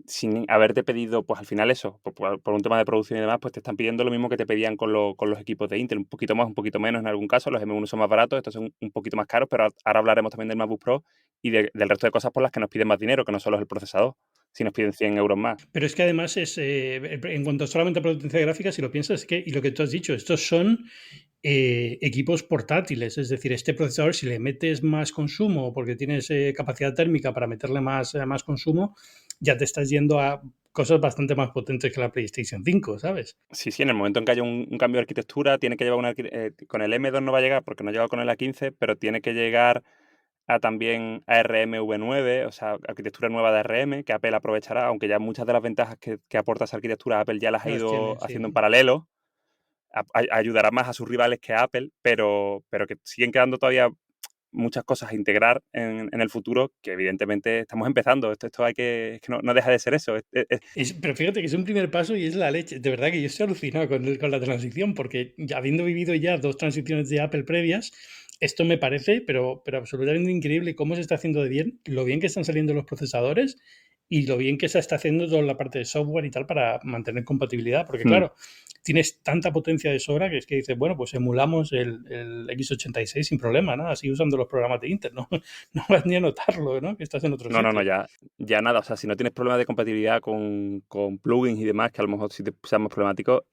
sin haberte pedido, pues al final eso, por un tema de producción y demás, pues te están pidiendo lo mismo que te pedían con los equipos de Intel, un poquito más, un poquito menos en algún caso. Los M1 son más baratos, estos son un poquito más caros, pero ahora hablaremos también del MacBook Pro y del resto de cosas por las que nos piden más dinero, que no solo es el procesador. si nos piden 100 euros más. Pero es que además es, en cuanto solamente a potencia gráfica, si lo piensas, es que, y lo que tú has dicho, estos son equipos portátiles, es decir, este procesador, si le metes más consumo, porque tienes capacidad térmica para meterle más consumo, ya te estás yendo a cosas bastante más potentes que la PlayStation 5, ¿sabes? Sí, en el momento en que haya un cambio de arquitectura, tiene que llevar con el M2 no va a llegar porque no ha llegado con el A15, pero tiene que llegar a también ARM V9, o sea, arquitectura nueva de ARM, que Apple aprovechará, aunque ya muchas de las ventajas que aporta esa arquitectura Apple ya las ha Las tiene, ido sí. haciendo en paralelo. Ayudará más a sus rivales que a Apple, pero que siguen quedando todavía muchas cosas a integrar en el futuro que evidentemente estamos empezando. Esto hay es que no deja de ser eso. Pero fíjate que es un primer paso y es la leche. De verdad que yo estoy alucinado con la transición, porque ya habiendo vivido ya 2 transiciones de Apple previas, esto me parece, pero absolutamente increíble cómo se está haciendo de bien, lo bien que están saliendo los procesadores y lo bien que se está haciendo toda la parte de software y tal para mantener compatibilidad. Porque claro, tienes tanta potencia de sobra que es que dices, bueno, pues emulamos el x86 sin problema, ¿no? Así usando los programas de Intel, ¿no? No vas ni a notarlo, ¿no? Que estás en otro No, sitio. ya nada. O sea, si no tienes problemas de compatibilidad con plugins y demás, que a lo mejor sí te sean más problemáticos,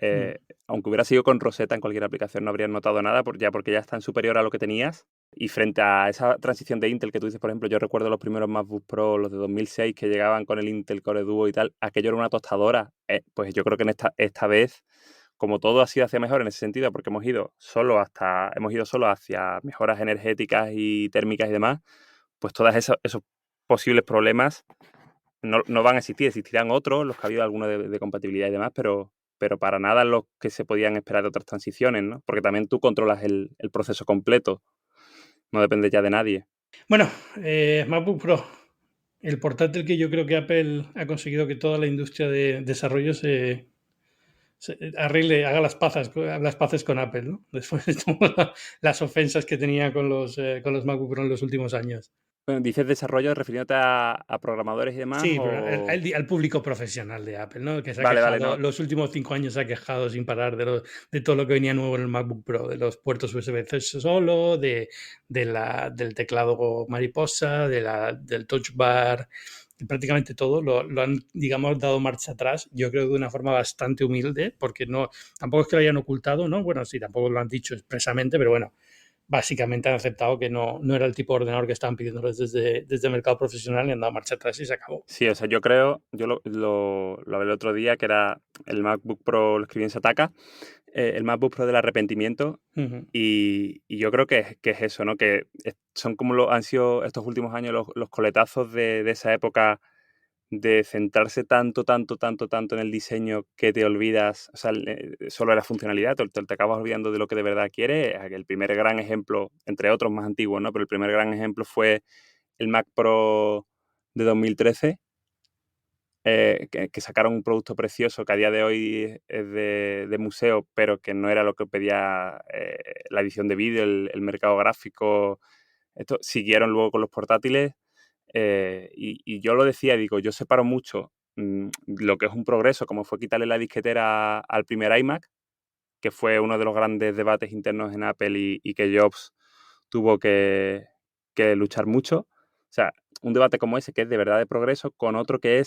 aunque hubiera sido con Rosetta en cualquier aplicación, no habrías notado nada, porque ya están superior a lo que tenías. Y frente a esa transición de Intel que tú dices, por ejemplo, yo recuerdo los primeros MacBook Pro, los de 2006, que llegaban con el Intel Core Duo y tal, aquello era una tostadora. Pues yo creo que en esta vez, como todo ha sido hacia mejor en ese sentido, porque hemos ido solo hacia mejoras energéticas y térmicas y demás, pues todos esos posibles problemas no van a existir. Existirán otros, los que ha habido algunos de compatibilidad y demás, pero para nada los que se podían esperar de otras transiciones, ¿no? Porque también tú controlas el proceso completo, no depende ya de nadie. Bueno, MacBook Pro, el portátil que yo creo que Apple ha conseguido que toda la industria de desarrollo se arregle, haga las paces con Apple, ¿no? Después de todas las ofensas que tenía con los MacBook Pro en los últimos años. Bueno, ¿dices desarrollo refiriéndote a programadores y demás Sí, pero o...? al público profesional de Apple, ¿no? Que se ha Vale, quejado, no. los últimos 5 años se ha quejado sin parar de todo lo que venía nuevo en el MacBook Pro, de los puertos USB-C solo, del teclado mariposa, del touch bar, prácticamente todo lo han, digamos, dado marcha atrás, yo creo de una forma bastante humilde, porque tampoco es que lo hayan ocultado, ¿no? Bueno, sí, tampoco lo han dicho expresamente, pero bueno, básicamente han aceptado que no era el tipo de ordenador que estaban pidiéndoles desde el mercado profesional y han dado marcha atrás y se acabó. Sí, o sea, yo creo, yo lo hablé el otro día, que era el MacBook Pro, lo escribí en Sataka, el MacBook Pro del arrepentimiento. Uh-huh. Y yo creo que es eso, ¿no? Que son como han sido estos últimos años los coletazos de esa época de centrarse tanto en el diseño que te olvidas, o sea, solo de la funcionalidad, te acabas olvidando de lo que de verdad quieres. El primer gran ejemplo, entre otros más antiguos, ¿no? Pero el primer gran ejemplo fue el Mac Pro de 2013, que sacaron un producto precioso que a día de hoy es de museo, pero que no era lo que pedía la edición de vídeo, el mercado gráfico. Esto siguieron luego con los portátiles, y yo lo decía, digo, yo separo mucho lo que es un progreso, como fue quitarle la disquetera al primer iMac, que fue uno de los grandes debates internos en Apple y que Jobs tuvo que luchar mucho. O sea, un debate como ese que es de verdad de progreso, con otro que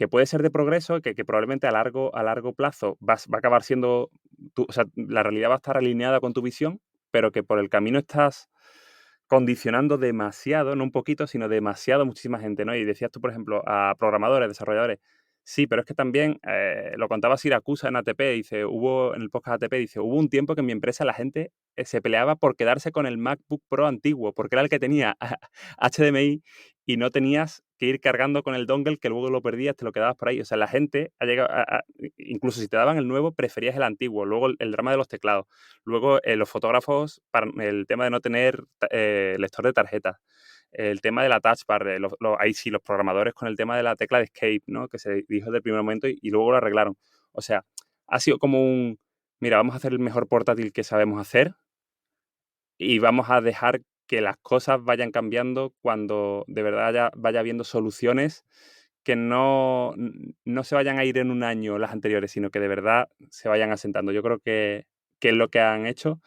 puede ser de progreso, que probablemente a largo plazo va a acabar siendo, o sea, la realidad va a estar alineada con tu visión, pero que por el camino estás condicionando demasiado, no un poquito, sino demasiado muchísima gente, ¿no? Y decías tú, por ejemplo, a programadores, desarrolladores, sí, pero es que también, lo contaba Siracusa en ATP, en el podcast ATP, dice, hubo un tiempo que en mi empresa la gente se peleaba por quedarse con el MacBook Pro antiguo, porque era el que tenía HDMI y no tenías que ir cargando con el dongle que luego lo perdías, te lo quedabas por ahí. O sea, la gente ha llegado incluso si te daban el nuevo, preferías el antiguo. Luego el drama de los teclados. Luego los fotógrafos, para el tema de no tener lector de tarjetas. El tema de la touch bar, ahí sí, los programadores con el tema de la tecla de escape, ¿no? Que se dijo desde el primer momento y luego lo arreglaron. O sea, ha sido como mira, vamos a hacer el mejor portátil que sabemos hacer y vamos a dejar que las cosas vayan cambiando cuando de verdad vaya habiendo soluciones que no se vayan a ir en un año las anteriores, sino que de verdad se vayan asentando. Yo creo que es lo que han hecho,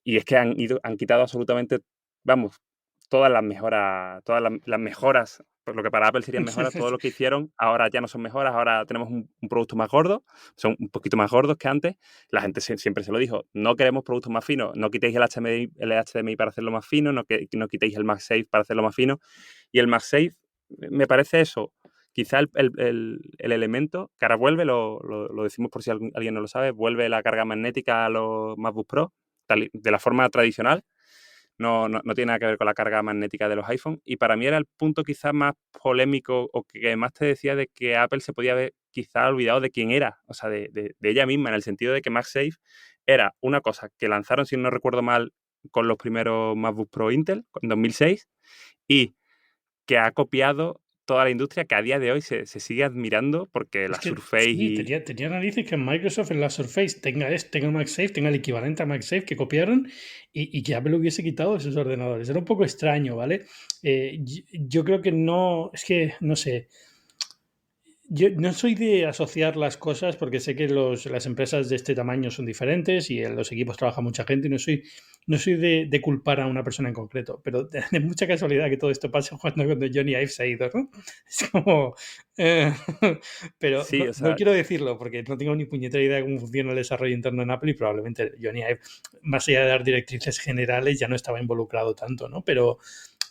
y es que han quitado absolutamente, vamos, todas las mejoras, pues lo que para Apple serían mejoras, todo lo que hicieron, ahora ya no son mejoras, ahora tenemos un producto más gordo, son un poquito más gordos que antes. La gente siempre se lo dijo, no queremos productos más finos, no quitéis el HDMI para hacerlo más fino, no quitéis el MagSafe para hacerlo más fino. Y el MagSafe, me parece eso, quizá el elemento que ahora vuelve, lo decimos por si alguien no lo sabe, vuelve la carga magnética a los MacBook Pro de la forma tradicional. No tiene nada que ver con la carga magnética de los iPhone. Y para mí era el punto quizás más polémico o que más te decía de que Apple se podía haber quizás olvidado de quién era, o sea, de ella misma, en el sentido de que MagSafe era una cosa que lanzaron, si no recuerdo mal, con los primeros MacBook Pro Intel, en 2006, y que ha copiado toda la industria, que a día de hoy se sigue admirando porque la Es que Surface sí, y... tenía narices que Microsoft en la Surface tenga MagSafe, tenga el equivalente a MagSafe que copiaron y que Apple hubiese quitado esos ordenadores. Era un poco extraño, ¿vale? Yo creo que no, es que no sé. Yo no soy de asociar las cosas porque sé que las empresas de este tamaño son diferentes y en los equipos trabaja mucha gente y no soy de culpar a una persona en concreto, pero de mucha casualidad que todo esto pase cuando Johnny Ive se ha ido, ¿no? Es como... eh, pero Sí, o no sea, quiero decirlo porque no tengo ni puñetera idea de cómo funciona el desarrollo interno en Apple y probablemente Johnny Ive, más allá de dar directrices generales, ya no estaba involucrado tanto, ¿no? Pero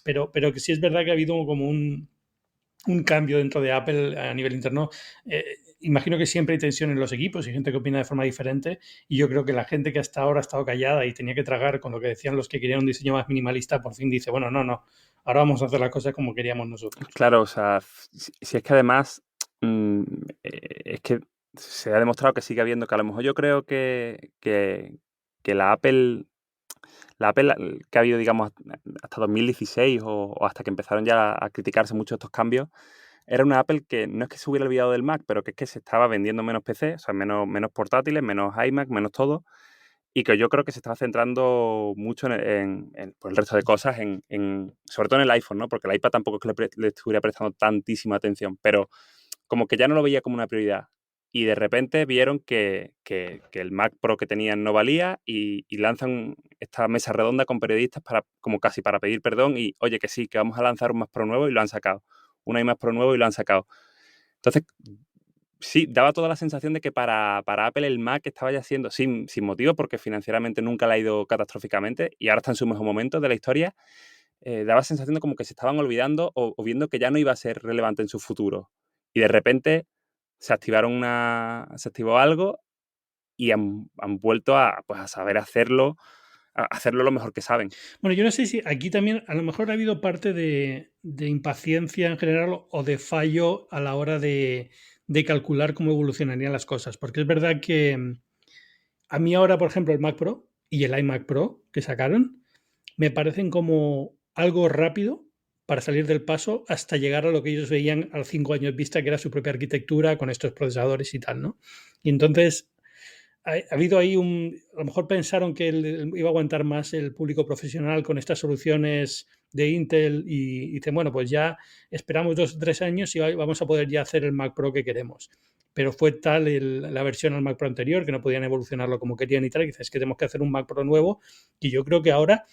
que sí es verdad que ha habido como un cambio dentro de Apple a nivel interno. Imagino que siempre hay tensión en los equipos y gente que opina de forma diferente y yo creo que la gente que hasta ahora ha estado callada y tenía que tragar con lo que decían los que querían un diseño más minimalista, por fin dice, bueno, no, ahora vamos a hacer las cosas como queríamos nosotros. claro, o sea, si es que además mm, es que se ha demostrado que sigue habiendo, que a lo mejor yo creo que la Apple que ha habido, digamos, hasta 2016 o hasta que empezaron ya a criticarse mucho estos cambios, era una Apple que no es que se hubiera olvidado del Mac, pero que es que se estaba vendiendo menos PC, o sea, menos portátiles, menos iMac, menos todo, y que yo creo que se estaba centrando mucho pues, el resto de cosas, sobre todo en el iPhone, ¿no? Porque el iPad tampoco es que le estuviera prestando tantísima atención, pero como que ya no lo veía como una prioridad. Y de repente vieron que el Mac Pro que tenían no valía y lanzan esta mesa redonda con periodistas como casi para pedir perdón y, oye, que sí, que vamos a lanzar un Mac Pro nuevo y lo han sacado. Un iMac Pro nuevo y lo han sacado. Entonces, sí, daba toda la sensación de que para Apple el Mac estaba ya siendo, sin motivo, porque financieramente nunca le ha ido catastróficamente y ahora está en su mejor momento de la historia, daba la sensación de como que se estaban olvidando o viendo que ya no iba a ser relevante en su futuro. Y de repente se activó algo y han vuelto pues, a saber hacerlo lo mejor que saben. Bueno, yo no sé si aquí también a lo mejor ha habido parte de impaciencia en general o de fallo a la hora de calcular cómo evolucionarían las cosas, porque es verdad que a mí ahora, por ejemplo, el Mac Pro y el iMac Pro que sacaron me parecen como algo rápido para salir del paso hasta llegar a lo que ellos veían a los 5 años vista, que era su propia arquitectura con estos procesadores y tal, ¿no? Y entonces ha habido ahí a lo mejor pensaron que iba a aguantar más el público profesional con estas soluciones de Intel y dicen, bueno, pues ya esperamos 2 o 3 años y vamos a poder ya hacer el Mac Pro que queremos. Pero fue tal la versión al Mac Pro anterior que no podían evolucionarlo como querían y tal, y dices, es que tenemos que hacer un Mac Pro nuevo y yo creo que ahora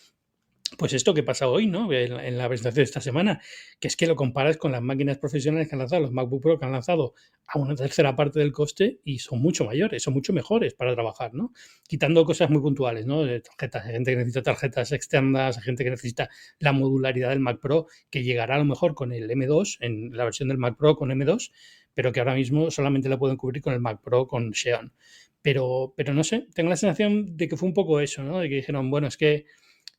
pues esto que pasa hoy, ¿no? En la presentación de esta semana, que es que lo comparas con las máquinas profesionales que han lanzado, los MacBook Pro que han lanzado a una tercera parte del coste y son mucho mayores, son mucho mejores para trabajar, ¿no? Quitando cosas muy puntuales, ¿no? De tarjetas, hay gente que necesita tarjetas externas, hay gente que necesita la modularidad del Mac Pro, que llegará a lo mejor con el M2, en la versión del Mac Pro con M2, pero que ahora mismo solamente la pueden cubrir con el Mac Pro con Xeon. Pero no sé, tengo la sensación de que fue un poco eso, ¿no? De que dijeron, bueno, es que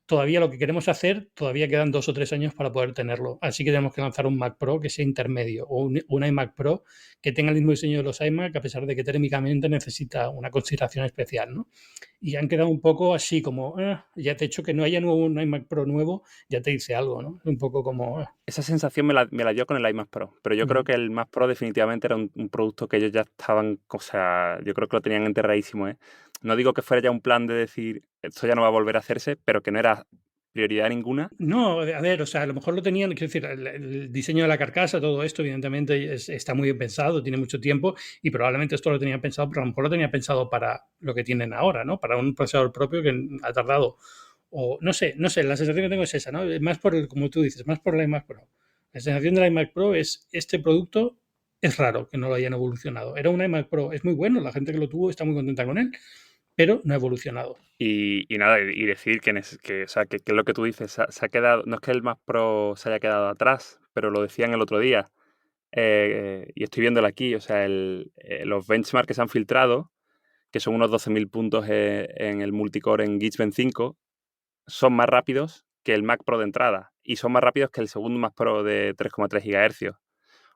todavía lo que queremos hacer, todavía quedan 2 o 3 años para poder tenerlo. Así que tenemos que lanzar un Mac Pro que sea intermedio o un iMac Pro que tenga el mismo diseño de los iMac, a pesar de que térmicamente necesita una consideración especial, ¿no? Y han quedado un poco así como, ya te he hecho que no haya un iMac Pro nuevo, ya te dice algo, ¿no? Un poco como... Esa sensación me la dio con el iMac Pro, pero yo creo que el Mac Pro definitivamente era un producto que ellos ya estaban, o sea, yo creo que lo tenían enterradísimo, ¿eh? No digo que fuera ya un plan de decir, esto ya no va a volver a hacerse, pero que no era prioridad ninguna. No, a ver, o sea, a lo mejor lo tenían, quiero decir, el diseño de la carcasa, todo esto, evidentemente, está muy bien pensado, tiene mucho tiempo y probablemente esto lo tenían pensado, pero a lo mejor lo tenía pensado para lo que tienen ahora, ¿no? Para un procesador propio que ha tardado o no sé, la sensación que tengo es esa, ¿no? Más como tú dices, más por la iMac Pro. La sensación de la iMac Pro es, este producto es raro que no lo hayan evolucionado. Era una iMac Pro, es muy bueno, la gente que lo tuvo está muy contenta con él, pero no ha evolucionado. Y nada, y decir o sea, que lo que tú dices, se ha quedado, no es que el Mac Pro se haya quedado atrás, pero lo decían el otro día, y estoy viéndolo aquí, o sea, los benchmarks que se han filtrado, que son unos 12.000 puntos en el multicore en Geekbench 5, son más rápidos que el Mac Pro de entrada, y son más rápidos que el segundo Mac Pro de 3,3 GHz.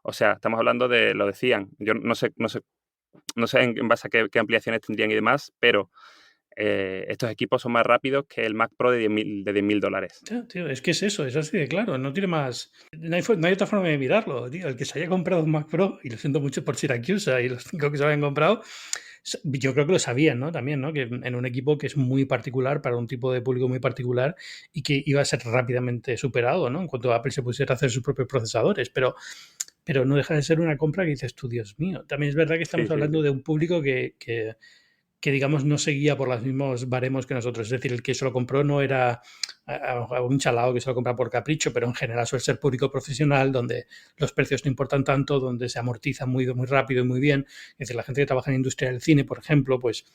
O sea, estamos hablando de, lo decían, yo no sé en base a qué ampliaciones tendrían y demás, pero estos equipos son más rápidos que el Mac Pro de $10.000. Ya, tío, es que es eso, es así de claro, no tiene más. No hay otra forma de mirarlo, tío. El que se haya comprado un Mac Pro, y lo siento mucho por Siracusa y los 5 que se lo hayan comprado, yo creo que lo sabían, ¿no? También, ¿no? Que en un equipo que es muy particular, para un tipo de público muy particular, y que iba a ser rápidamente superado, ¿no? En cuanto Apple se pusiera a hacer sus propios procesadores. Pero no deja de ser una compra que dices tú, Dios mío. También es verdad que Sí, estamos sí, hablando sí. de un público que digamos, no seguía por los mismos baremos que nosotros. Es decir, el que se lo compró no era a un chalao que se lo compra por capricho, pero en general suele ser público profesional, donde los precios no importan tanto, donde se amortiza muy, muy rápido y muy bien. Es decir, la gente que trabaja en la industria del cine, por ejemplo, pues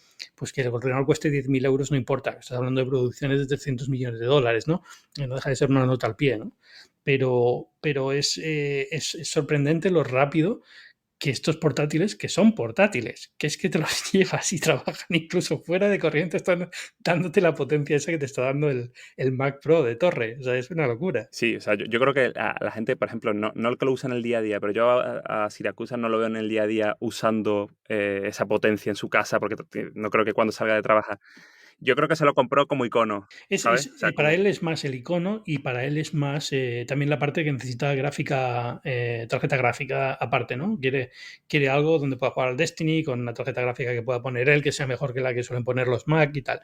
que el ordenador cueste 10.000 euros no importa. Estás hablando de producciones de 300 millones de dólares, ¿no? No deja de ser una nota al pie, ¿no? Pero es sorprendente lo rápido que estos portátiles, que son portátiles, que es que te los llevas y trabajan incluso fuera de corriente, están dándote la potencia esa que te está dando el Mac Pro de torre. O sea, es una locura. Sí, o sea, yo creo que la gente, por ejemplo, no el que lo usa en el día a día, pero yo a Siracusa no lo veo en el día a día usando esa potencia en su casa, porque no creo que cuando salga de trabajar. Yo creo que se lo compró como icono, ¿sabes? O sea, Para como... él es más el icono y para él es más también la parte que necesita gráfica, tarjeta gráfica aparte, ¿no? Quiere algo donde pueda jugar al Destiny con una tarjeta gráfica que pueda poner él, que sea mejor que la que suelen poner los Mac y tal.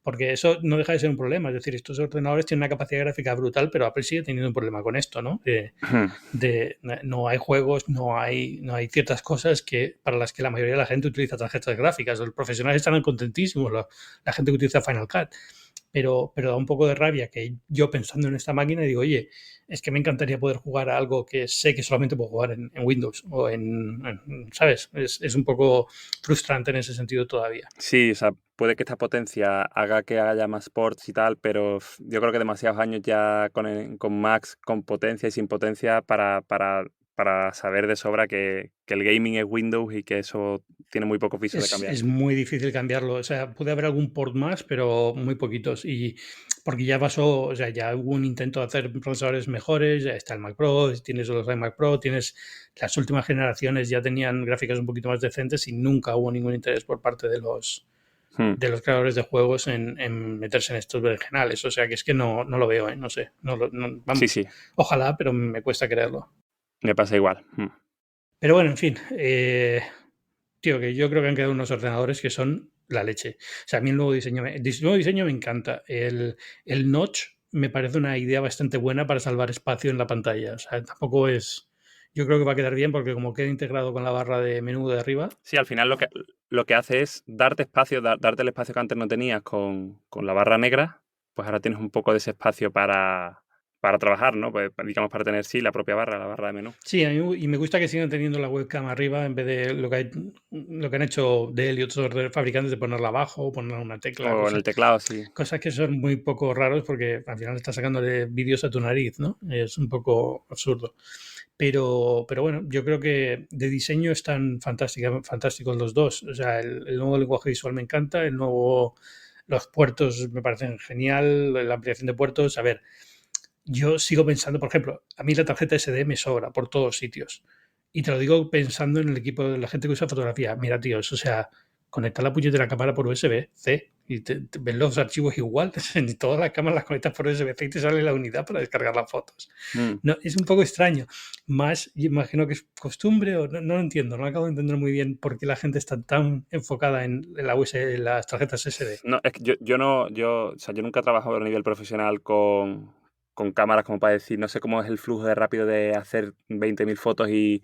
Porque eso no deja de ser un problema. Es decir, estos ordenadores tienen una capacidad gráfica brutal, pero Apple sigue teniendo un problema con esto, ¿no? No hay juegos, no hay ciertas cosas para las que la mayoría de la gente utiliza tarjetas gráficas. Los profesionales están contentísimos, la gente que utiliza Final Cut. Pero da un poco de rabia que yo pensando en esta máquina digo, oye, es que me encantaría poder jugar a algo que sé que solamente puedo jugar en Windows o ¿sabes? Es un poco frustrante en ese sentido todavía. Sí, o sea, puede que esta potencia haga que haya más ports y tal, pero yo creo que demasiados años ya con Macs, con potencia y sin potencia para saber de sobra que el gaming es Windows y que eso tiene muy poco piso de cambiar. Es muy difícil cambiarlo. O sea, puede haber algún port más, pero muy poquitos. Y porque ya pasó, o sea, ya hubo un intento de hacer procesadores mejores, ya está el Mac Pro, tienes los iMac Pro, tienes las últimas generaciones ya tenían gráficas un poquito más decentes y nunca hubo ningún interés por parte Hmm. de los creadores de juegos en meterse en estos berenjenales. O sea, que es que no lo veo, ¿eh? No sé. Sí, Vamos, sí, ojalá, pero me cuesta creerlo. me pasa igual. Hmm. Pero bueno, en fin, tío, que yo creo que han quedado unos ordenadores que son la leche. O sea, a mí el nuevo diseño me encanta. El notch me parece una idea bastante buena para salvar espacio en la pantalla. O sea, tampoco es... Yo creo que va a quedar bien porque como queda integrado con la barra de menú de arriba. Sí, al final lo que hace es darte espacio, darte el espacio que antes no tenías con la barra negra, pues ahora tienes un poco de ese espacio para trabajar, ¿no? Pues digamos para tener, sí, la propia barra, la barra de menú. Sí, y me gusta que sigan teniendo la webcam arriba en vez de lo que han hecho Dell y otros fabricantes de ponerla abajo o poner una tecla, O en el teclado, sí. cosas que son muy poco raros porque al final estás sacándole vídeos a tu nariz, ¿no? Es un poco absurdo. Pero bueno, yo creo que de diseño están fantásticos los dos. O sea, el nuevo lenguaje visual me encanta, los puertos me parecen genial, la ampliación de puertos. A ver, yo sigo pensando, por ejemplo, a mí la tarjeta SD me sobra por todos sitios. Y te lo digo pensando en el equipo de la gente que usa fotografía. Mira, tíos, o sea, conecta la puñetera cámara por USB-C y te ven los archivos igual. En todas las cámaras las conectas por USB-C y te sale la unidad para descargar las fotos. Mm. No, es un poco extraño. Más, imagino que es costumbre o no lo entiendo. No acabo de entender muy bien por qué la gente está tan enfocada en la USB, en las tarjetas SD. No, es que o sea, yo nunca he trabajado a nivel profesional con cámaras como para decir, no sé cómo es el flujo de rápido de hacer 20.000 fotos y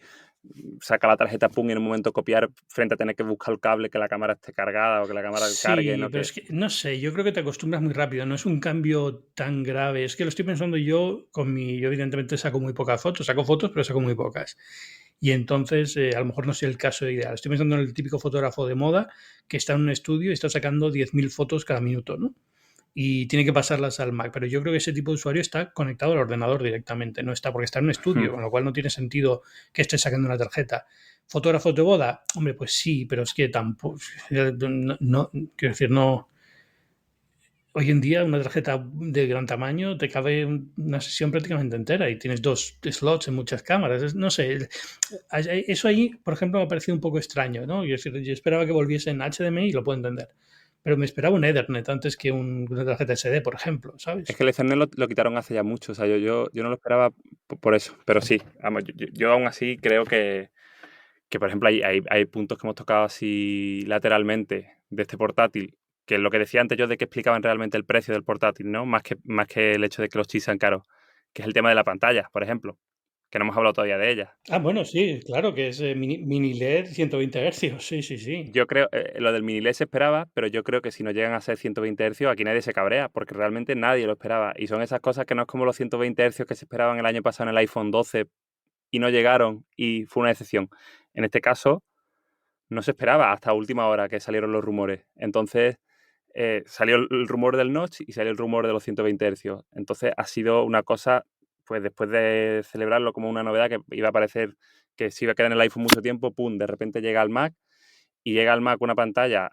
saca la tarjeta, pum, y en un momento copiar frente a tener que buscar el cable, que la cámara esté cargada o que la cámara cargue, Sí, ¿no? pero es que, no sé, yo creo que te acostumbras muy rápido, no es un cambio tan grave. Es que lo estoy pensando yo yo evidentemente saco muy pocas fotos, saco fotos, pero saco muy pocas. Y entonces, a lo mejor no es el caso ideal. Estoy pensando en el típico fotógrafo de moda que está en un estudio y está sacando 10.000 fotos cada minuto, ¿no? Y tiene que pasarlas al Mac. Pero yo creo que ese tipo de usuario está conectado al ordenador directamente, no está porque está en un estudio, con lo cual no tiene sentido que esté sacando una tarjeta. ¿Fotógrafos de boda? Hombre, pues sí, pero es que tampoco. Quiero decir, no. Hoy en día una tarjeta de gran tamaño te cabe una sesión prácticamente entera y tienes 2 slots en muchas cámaras. No sé, eso ahí, por ejemplo, me ha parecido un poco extraño, ¿no? Yo esperaba que volviese en HDMI y lo puedo entender, pero me esperaba un Ethernet antes que una tarjeta SD, por ejemplo, Es ¿sabes? que el Ethernet lo quitaron hace ya mucho, o sea, yo no lo esperaba por eso, pero sí, vamos, yo aún así creo que, por ejemplo, hay puntos que hemos tocado así lateralmente de este portátil, que es lo que decía antes yo de que explicaban realmente el precio del portátil, ¿no? Más que el hecho de que los chips sean caros, que es el tema de la pantalla, por ejemplo, que no hemos hablado todavía de ella. Bueno, sí, claro, que es mini LED 120 Hz, sí, sí, sí. Yo creo, lo del mini LED se esperaba, pero yo creo que si no llegan a ser 120 hercios, aquí nadie se cabrea, porque realmente nadie lo esperaba. Y son esas cosas que no es como los 120 hercios que se esperaban el año pasado en el iPhone 12 y no llegaron y fue una excepción. En este caso, no se esperaba hasta última hora que salieron los rumores. Entonces, salió el rumor del notch y salió el rumor de los 120 hercios. Entonces, ha sido una cosa, pues después de celebrarlo como una novedad que iba a parecer que se iba a quedar en el iPhone mucho tiempo, pum, de repente llega al Mac y llega al Mac una pantalla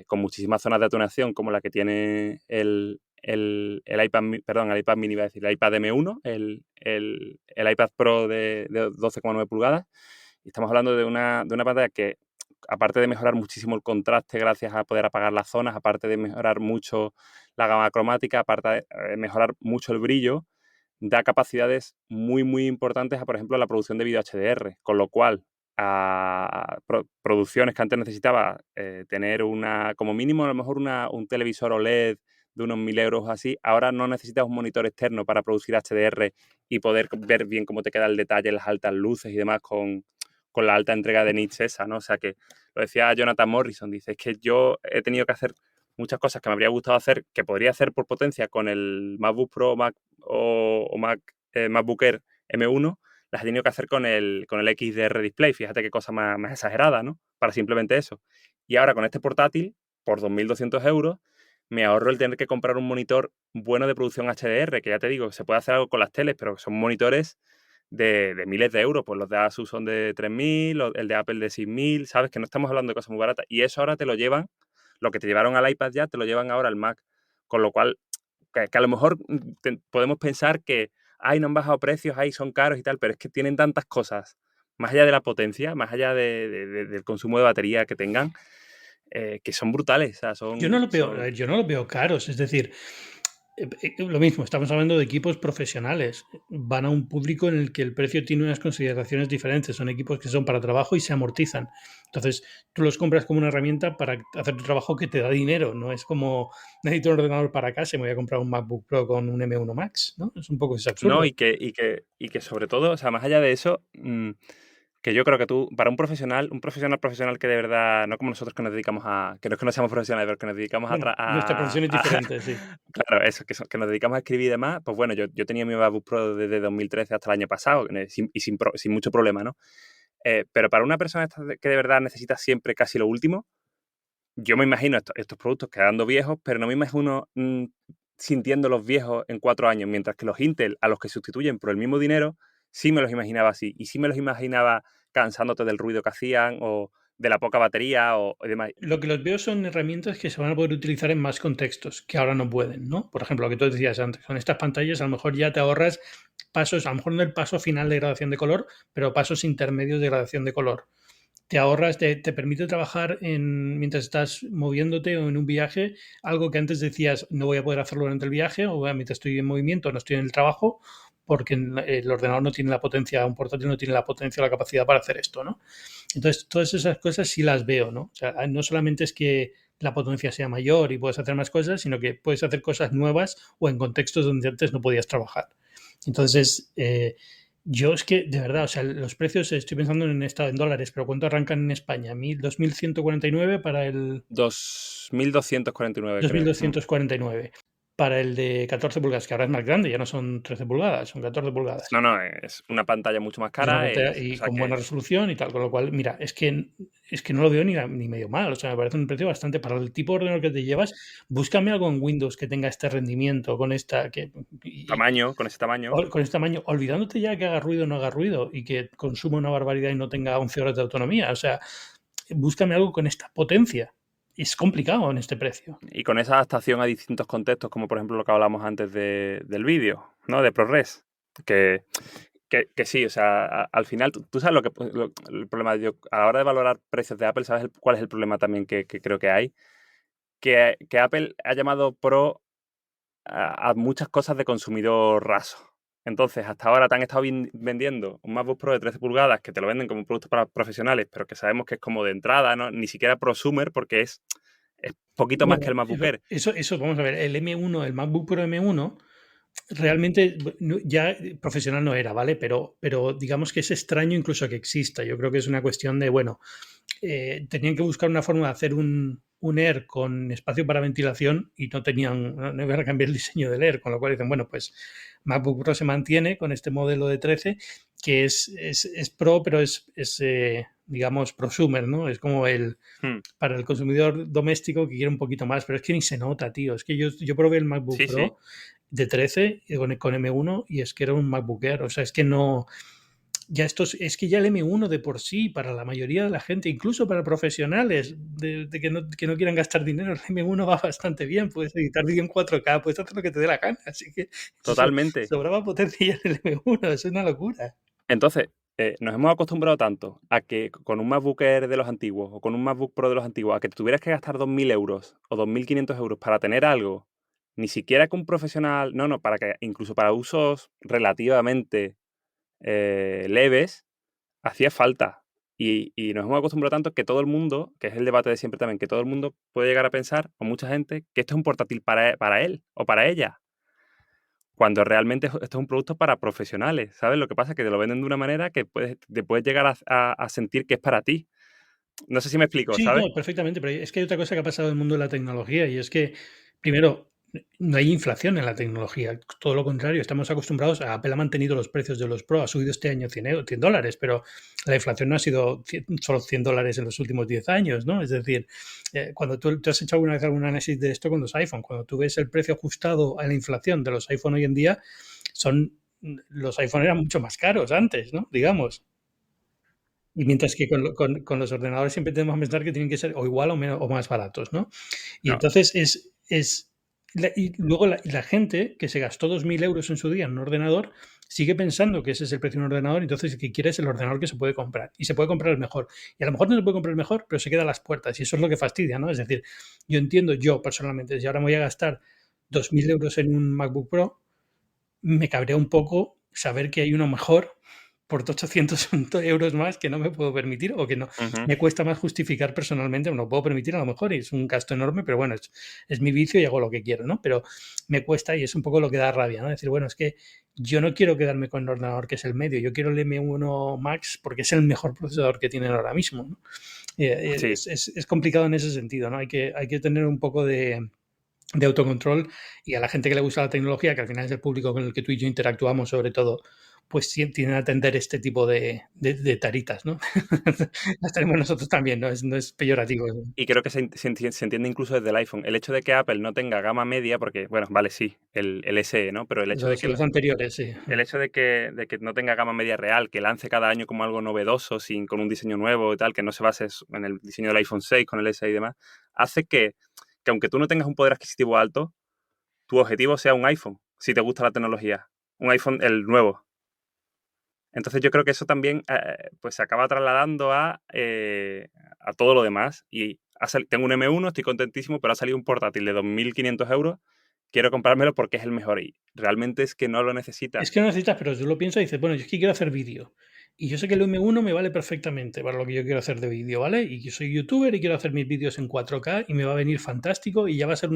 con muchísimas zonas de atonación como la que tiene el iPad, perdón, el iPad mini, iba a decir, el iPad M1, el iPad Pro de 12,9 pulgadas. Y estamos hablando de una pantalla que, aparte de mejorar muchísimo el contraste gracias a poder apagar las zonas, aparte de mejorar mucho la gama cromática, aparte de mejorar mucho el brillo, da capacidades muy, muy importantes a, por ejemplo, la producción de vídeo HDR, con lo cual a producciones que antes necesitaba tener como mínimo a lo mejor un televisor OLED de unos 1.000 euros así, ahora no necesitas un monitor externo para producir HDR y poder ver bien cómo te queda el detalle, las altas luces y demás con la alta entrega de nits esa, ¿no? O sea que lo decía Jonathan Morrison, dice, es que yo he tenido que hacer muchas cosas que me habría gustado hacer, que podría hacer por potencia con el MacBook Pro Mac o MacBook Air M1, las he tenido que hacer con el XDR Display. Fíjate qué cosa más exagerada, ¿no? Para simplemente eso. Y ahora con este portátil, por 2.200 euros, me ahorro el tener que comprar un monitor bueno de producción HDR, que ya te digo, se puede hacer algo con las teles, pero son monitores de miles de euros. Pues los de Asus son de 3.000, el de Apple de 6.000, ¿sabes? Que no estamos hablando de cosas muy baratas. Y eso ahora te lo llevan, lo que te llevaron al iPad ya, te lo llevan ahora al Mac. Con lo cual, que a lo mejor podemos pensar que, ay, no han bajado precios, ay, son caros y tal, pero es que tienen tantas cosas, más allá de la potencia, más allá del consumo de batería que tengan, que son brutales. O sea, Yo no lo veo caros, es decir, lo mismo, estamos hablando de equipos profesionales. Van a un público en el que el precio tiene unas consideraciones diferentes. Son equipos que son para trabajo y se amortizan. Entonces, tú los compras como una herramienta para hacer tu trabajo que te da dinero. No es como necesito un ordenador para casa y me voy a comprar un MacBook Pro con un M1 Max, ¿no? Es un poco, es No, absurdo. y que sobre todo, o sea, más allá de eso, que yo creo que tú, para un profesional que de verdad, no como nosotros que nos dedicamos que no es que no seamos profesionales, pero que nos dedicamos Bueno, nuestra profesión es diferente, sí. claro, eso, que nos dedicamos a escribir y demás, pues bueno, yo tenía mi MacBook Pro desde 2013 hasta el año pasado, sin mucho problema, ¿no? Pero para una persona que de verdad necesita siempre casi lo último, yo me imagino estos productos quedando viejos, pero no me imagino sintiéndolos viejos en 4 años, mientras que los Intel, a los que sustituyen por el mismo dinero, sí me los imaginaba así. Y sí me los imaginaba cansándote del ruido que hacían o de la poca batería o demás. Lo que los veo son herramientas que se van a poder utilizar en más contextos, que ahora no pueden, ¿no? Por ejemplo, lo que tú decías antes, con estas pantallas a lo mejor ya te ahorras pasos, a lo mejor no el paso final de gradación de color, pero pasos intermedios de gradación de color. Te ahorras, te permite trabajar mientras estás moviéndote o en un viaje, algo que antes decías no voy a poder hacerlo durante el viaje o mientras estoy en movimiento, no estoy en el trabajo, porque el ordenador no tiene la potencia, un portátil no tiene la potencia o la capacidad para hacer esto, ¿no? Entonces, todas esas cosas sí las veo, ¿no? O sea, no solamente es que la potencia sea mayor y puedes hacer más cosas, sino que puedes hacer cosas nuevas o en contextos donde antes no podías trabajar. Entonces, Yo es que, de verdad, o sea, los precios estoy pensando en dólares, pero ¿cuánto arrancan en España? 2.149 para el 2.249, creo. 2.249 para el de 14 pulgadas, que ahora es más grande, ya no son 13 pulgadas, son 14 pulgadas. No, no, es una pantalla mucho más Y una cara. pantalla O y sea con buena que resolución y tal, con lo cual, mira, es que no lo veo ni medio mal, o sea, me parece un precio bastante para el tipo de ordenador que te llevas. Búscame algo en Windows que tenga este rendimiento, con esta con ese tamaño. con este tamaño, olvidándote ya que haga ruido o no haga ruido y que consuma una barbaridad y no tenga 11 horas de autonomía. O sea, búscame algo con esta potencia. Es complicado en este precio. Y con esa adaptación a distintos contextos, como por ejemplo lo que hablamos antes del vídeo, ¿no? De ProRes. Que, que sí, o sea, al final, tú sabes el problema. A la hora de valorar precios de Apple, ¿sabes cuál es el problema también que creo que hay? Que Apple ha llamado Pro a muchas cosas de consumidor raso. Entonces, hasta ahora te han estado vendiendo un MacBook Pro de 13 pulgadas que te lo venden como un producto para profesionales, pero que sabemos que es como de entrada, ¿no? Ni siquiera prosumer, porque es poquito más que Bueno, el MacBook Air. eso, vamos a ver, el M1, el MacBook Pro M1, realmente ya profesional no era, ¿vale? Pero digamos que es extraño incluso que exista. Yo creo que es una cuestión de, bueno, tenían que buscar una forma de hacer un Air con espacio para ventilación y no iban a cambiar el diseño del Air, con lo cual dicen, bueno, pues MacBook Pro se mantiene con este modelo de 13, que es Pro, pero digamos, prosumer, ¿no? Es como Hmm. para el consumidor doméstico que quiere un poquito más, pero es que ni se nota, tío. Es que yo probé el MacBook Sí, sí. Pro de 13 con M1 y es que era un MacBook Air, o sea, es que no, es que ya el M1 de por sí, para la mayoría de la gente, incluso para profesionales de que no quieran gastar dinero, el M1 va bastante bien. Puedes editar vídeo en 4K, puedes hacer lo que te dé la gana. Así que Totalmente. sobraba potencia ya en el M1, es una locura. Entonces, nos hemos acostumbrado tanto a que con un MacBook Air de los antiguos o con un MacBook Pro de los antiguos, a que te tuvieras que gastar 2.000 euros o 2.500 euros para tener algo, ni siquiera que un profesional, no, para que incluso para usos relativamente leves, hacía falta. Y nos hemos acostumbrado tanto que todo el mundo, que es el debate de siempre también, que todo el mundo puede llegar a pensar, o mucha gente, que esto es un portátil para él o para ella. Cuando realmente esto es un producto para profesionales, ¿sabes? Lo que pasa es que te lo venden de una manera que te puedes llegar a sentir que es para ti. No sé si me explico, Sí, ¿sabes? no, perfectamente, pero es que hay otra cosa que ha pasado en el mundo de la tecnología y es que, primero, no hay inflación en la tecnología, todo lo contrario, estamos acostumbrados Apple ha mantenido los precios de los Pro, ha subido este año 100 dólares, pero la inflación no ha sido solo 100 dólares en los últimos 10 años, ¿no? Es decir, cuando tú has hecho alguna vez algún análisis de esto con los iPhone, cuando tú ves el precio ajustado a la inflación de los iPhone hoy en día, los iPhone eran mucho más caros antes, ¿no? Digamos. Y mientras que con los ordenadores siempre tenemos que pensar que tienen que ser o igual o, menos, o más baratos, ¿no? Y No. entonces y luego la gente que se gastó 2.000 euros en su día en un ordenador sigue pensando que ese es el precio de un ordenador, entonces el que quiere es el ordenador que se puede comprar. Y se puede comprar el mejor. Y a lo mejor no se puede comprar el mejor, pero se queda a las puertas. Y eso es lo que fastidia, ¿no? Es decir, yo personalmente, si ahora me voy a gastar 2.000 euros en un MacBook Pro, me cabrea un poco saber que hay uno mejor por 800 euros más que no me puedo permitir o que no Ujú. me cuesta más justificar personalmente, me lo puedo permitir a lo mejor y es un gasto enorme, pero bueno, es mi vicio y hago lo que quiero, ¿no? Pero me cuesta y es un poco lo que da rabia, ¿no? Decir, bueno, es que yo no quiero quedarme con el ordenador que es el medio, yo quiero el M1 Max porque es el mejor procesador que tienen ahora mismo, ¿no? Sí. Es complicado en ese sentido, ¿no? Hay que tener un poco de autocontrol y a la gente que le gusta la tecnología, que al final es el público con el que tú y yo interactuamos sobre todo, pues sí, tienen que atender este tipo de taritas, ¿no? Las tenemos nosotros también, no es peyorativo. Y creo que se entiende incluso desde el iPhone. El hecho de que Apple no tenga gama media, porque, bueno, vale, sí, el SE, ¿no? Pero el hecho de Los anteriores, sí. que no tenga gama media real, que lance cada año como algo novedoso, con un diseño nuevo y tal, que no se base en el diseño del iPhone 6 con el SE y demás, hace que aunque tú no tengas un poder adquisitivo alto, tu objetivo sea un iPhone, si te gusta la tecnología. Un iPhone, el nuevo. Entonces yo creo que eso también pues se acaba trasladando a todo lo demás. Y tengo un M1, estoy contentísimo, pero ha salido un portátil de 2.500 euros. Quiero comprármelo porque es el mejor. Y realmente es que no lo Es necesitas. que no necesitas, pero tú lo piensas y dices, bueno, yo es que quiero hacer vídeo. Y yo sé que el M1 me vale perfectamente para lo que yo quiero hacer de vídeo, ¿vale? Y yo soy youtuber y quiero hacer mis vídeos en 4K y me va a venir fantástico y ya va a ser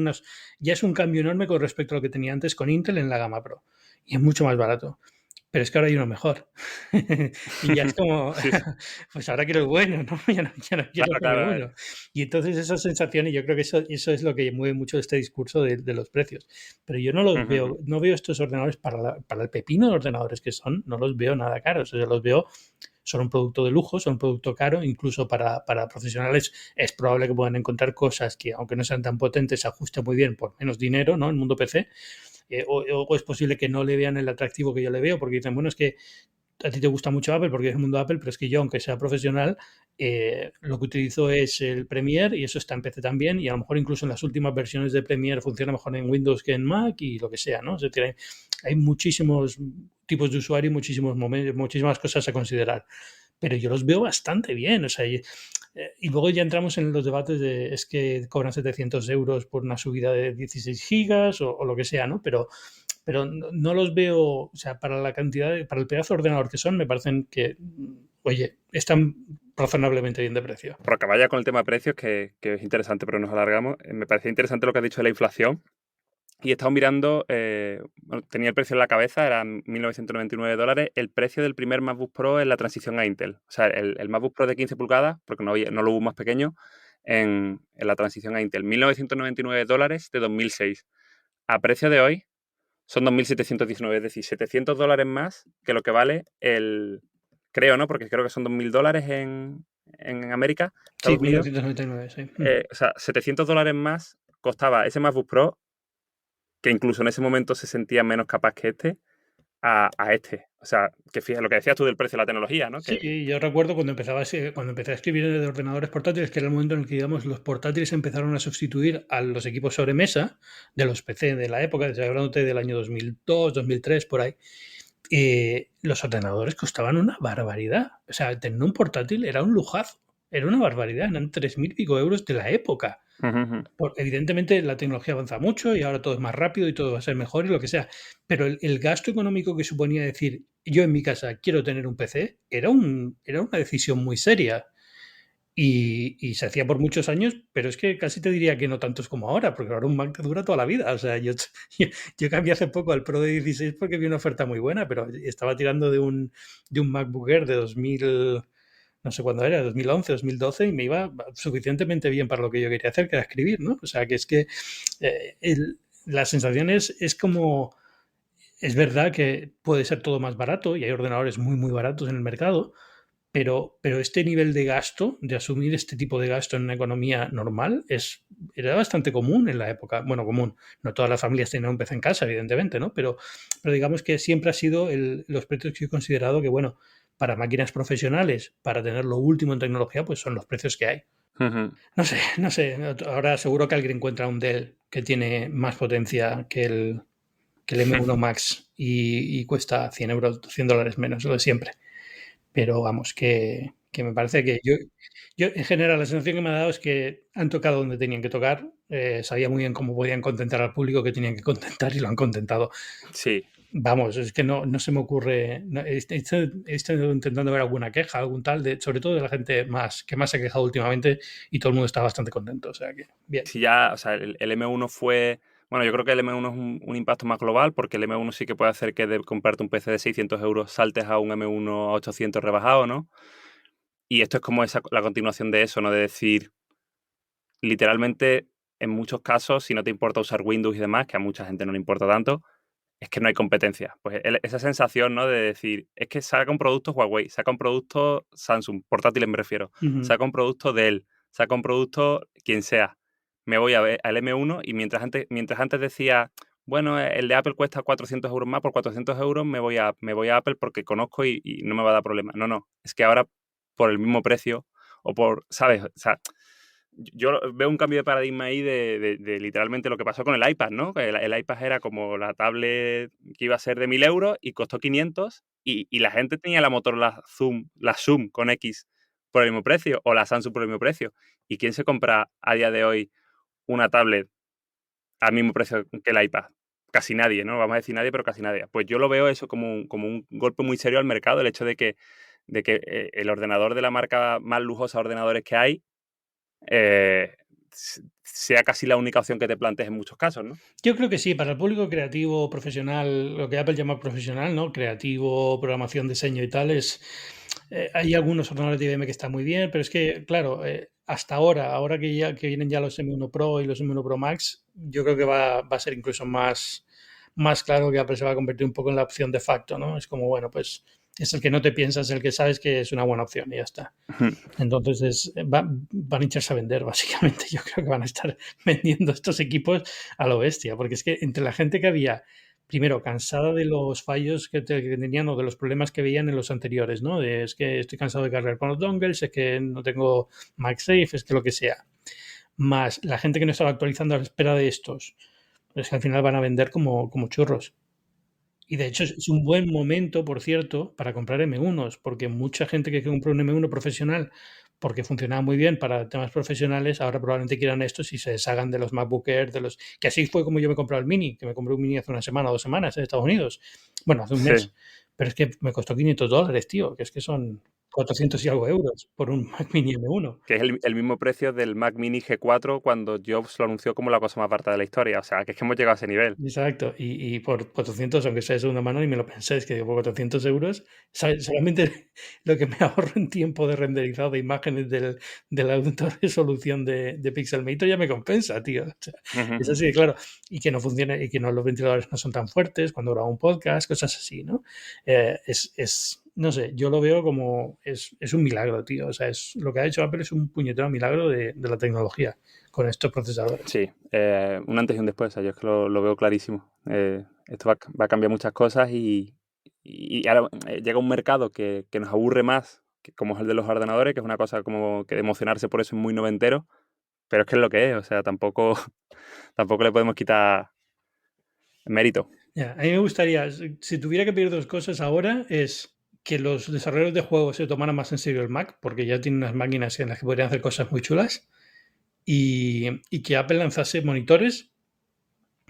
ya es un cambio enorme con respecto a lo que tenía antes con Intel en la gama Pro. Y es mucho más barato. pero es que ahora hay uno mejor. Y ya es como, Sí, sí. pues ahora quiero el bueno, ¿no? Ya no quiero Claro, con el claro. uno. Y entonces esa sensación, y yo creo que eso es lo que mueve mucho este discurso de los precios. Pero yo no los Ujú, ujú. veo, no veo estos ordenadores para el pepino de ordenadores que son, no los veo nada caros. O sea, los veo, son un producto de lujo, son un producto caro, incluso para profesionales es probable que puedan encontrar cosas que, aunque no sean tan potentes, se ajusten muy bien por menos dinero, ¿no? En el mundo PC. O es posible que no le vean el atractivo que yo le veo, porque dicen, bueno, es que a ti te gusta mucho Apple porque es el mundo Apple, pero es que yo, aunque sea profesional, lo que utilizo es el Premiere y eso está en PC también, y a lo mejor incluso en las últimas versiones de Premiere funciona mejor en Windows que en Mac y lo que sea, ¿no? Es decir, hay muchísimos tipos de usuario y muchísimas cosas a considerar, pero yo los veo bastante bien, o sea, y luego ya entramos en los debates de es que cobran 700 euros por una subida de 16 gigas o lo que sea, ¿no? Pero no los veo, o sea, para la cantidad, para el pedazo de ordenador que son, me parecen que, oye, están razonablemente bien de precio. Por acabar ya con el tema de precios, que es interesante, pero nos alargamos, me parece interesante lo que has dicho de la inflación. Y he estado mirando, bueno, tenía el precio en la cabeza, eran $1.999, el precio del primer MacBook Pro en la transición a Intel. O sea, el MacBook Pro de 15 pulgadas, porque no lo hubo más pequeño, en la transición a Intel. $1.999 de 2006. A precio de hoy son 2.719, es decir, $700 más que lo que vale el... Creo, ¿no? Porque creo que son $2.000 en América, Sí, Estados Unidos. 1999, sí. O sea, $700 más costaba ese MacBook Pro, que incluso en ese momento se sentía menos capaz que este, a este. O sea, que fíjate lo que decías tú del precio de la tecnología, ¿no? Sí, yo recuerdo cuando empecé a escribir de ordenadores portátiles, que era el momento en el que, digamos, los portátiles empezaron a sustituir a los equipos sobremesa de los PC de la época, estoy hablando del año 2002, 2003, por ahí. Los ordenadores costaban una barbaridad. O sea, tener un portátil era un lujazo. Era una barbaridad. Eran 3.000 y pico euros de la época. Ujú, ujú. Evidentemente la tecnología avanza mucho y ahora todo es más rápido y todo va a ser mejor y lo que sea. Pero el gasto económico que suponía decir, yo en mi casa quiero tener un PC, era una decisión muy seria. Y se hacía por muchos años, pero es que casi te diría que no tantos como ahora, porque ahora un Mac te dura toda la vida. O sea, yo cambié hace poco al Pro de 16 porque vi una oferta muy buena, pero estaba tirando de un MacBook Air de 2000, no sé cuándo era, 2011, 2012, y me iba suficientemente bien para lo que yo quería hacer, que era escribir, ¿no? O sea, que es que la sensación es como, es verdad que puede ser todo más barato y hay ordenadores muy, muy baratos en el mercado, pero este nivel de gasto, de asumir este tipo de gasto en una economía normal, era bastante común en la época. Bueno, común. No todas las familias tenían un PC en casa, evidentemente, ¿no? Pero digamos que siempre ha sido los precios que he considerado que, bueno, para máquinas profesionales, para tener lo último en tecnología, pues son los precios que hay. Ujú. No sé, no sé. Ahora seguro que alguien encuentra un Dell que tiene más potencia que el M1 Max y cuesta 100 euros, $100 menos, lo de siempre. Pero vamos, que me parece que yo en general la sensación que me ha dado es que han tocado donde tenían que tocar, sabía muy bien cómo podían contentar al público que tenían que contentar y lo han contentado. Sí, Vamos, es que no se me ocurre, he estado intentando ver alguna queja, algún tal, sobre todo de la gente que más se ha quejado últimamente y todo el mundo está bastante contento, o sea que bien. sí ya, o sea, el M1 fue... Bueno, yo creo que el M1 es un impacto más global, porque el M1 sí que puede hacer que de comprarte un PC de 600 euros saltes a un M1 a 800 rebajado, ¿no? Y esto es como la continuación de eso, ¿no? De decir, literalmente, en muchos casos, si no te importa usar Windows y demás, que a mucha gente no le importa tanto, es que no hay competencia. Pues esa sensación, ¿no? De decir, es que saca un producto Huawei, saca un producto Samsung, portátiles me refiero, Ujú. saca un producto Dell, saca un producto quien sea. Me voy a ver al M1 y mientras antes decía, bueno, el de Apple cuesta 400 euros más, por 400 euros me voy a Apple porque conozco y no me va a dar problema. No, no, es que ahora por el mismo precio o por, ¿sabes? O sea, yo veo un cambio de paradigma ahí de literalmente lo que pasó con el iPad, ¿no? Que el iPad era como la tablet que iba a ser de 1.000 euros y costó 500 y la gente tenía la Motorola Zoom, la Zoom con X por el mismo precio o la Samsung por el mismo precio. ¿Y quién se compra a día de hoy una tablet al mismo precio que el iPad? Casi nadie, ¿no? Vamos a decir nadie, pero casi nadie. Pues yo lo veo eso como un golpe muy serio al mercado, el hecho de que el ordenador de la marca más lujosa de ordenadores que hay, eh, sea casi la única opción que te plantees en muchos casos, ¿no? Yo creo que sí, para el público creativo, profesional, lo que Apple llama profesional, ¿no? Creativo, programación, diseño y tal, hay algunos ordenadores de IBM que están muy bien, pero es que, claro, hasta ahora que vienen ya los M1 Pro y los M1 Pro Max, yo creo que va a ser incluso más claro que Apple se va a convertir un poco en la opción de facto, ¿no? Es como, bueno, pues es el que no te piensas, el que sabes que es una buena opción y ya está. Entonces van a echarse a vender, básicamente. Yo creo que van a estar vendiendo estos equipos a lo bestia, porque es que entre la gente que había, primero, cansada de los fallos que tenían o de los problemas que veían en los anteriores, ¿no? Es que estoy cansado de cargar con los dongles, es que no tengo MagSafe, es que lo que sea. Más la gente que no estaba actualizando a la espera de estos, pues que al final van a vender como churros. Y de hecho es un buen momento, por cierto, para comprar M1s, porque mucha gente que compró un M1 profesional porque funcionaba muy bien para temas profesionales, ahora probablemente quieran estos y se deshagan de los MacBook Air, que así fue como yo me compré el Mini, que me compré un Mini hace una semana o 2 semanas en Estados Unidos. Bueno, hace un Sí. mes. Pero es que me costó $500, tío, que es que son 400 y algo euros por un Mac Mini M1. Que es el mismo precio del Mac Mini G4 cuando Jobs lo anunció como la cosa más barata de la historia. O sea, que es que hemos llegado a ese nivel. Exacto, y por 400, aunque sea de segunda mano, ni me lo pensé, es que por 400 euros, solamente lo que me ahorro en tiempo de renderizado de imágenes de la alta resolución de Pixelmator ya me compensa, tío. O sea, es así de claro. Y que no funcione, y que los ventiladores no son tan fuertes cuando grabo un podcast, cosas así, ¿no? No sé, yo lo veo como, es un milagro, tío. O sea, lo que ha hecho Apple es un puñetero milagro de la tecnología con estos procesadores. Sí, un antes y un después. O sea, yo es que lo veo clarísimo. Esto va a cambiar muchas cosas y ahora llega un mercado que nos aburre más, como es el de los ordenadores, que es una cosa como que de emocionarse por eso es muy noventero, pero es que es lo que es. O sea, tampoco le podemos quitar mérito. Ya, a mí me gustaría, si tuviera que pedir dos cosas ahora, es que los desarrolladores de juegos se tomaran más en serio el Mac, porque ya tienen unas máquinas en las que podrían hacer cosas muy chulas, y que Apple lanzase monitores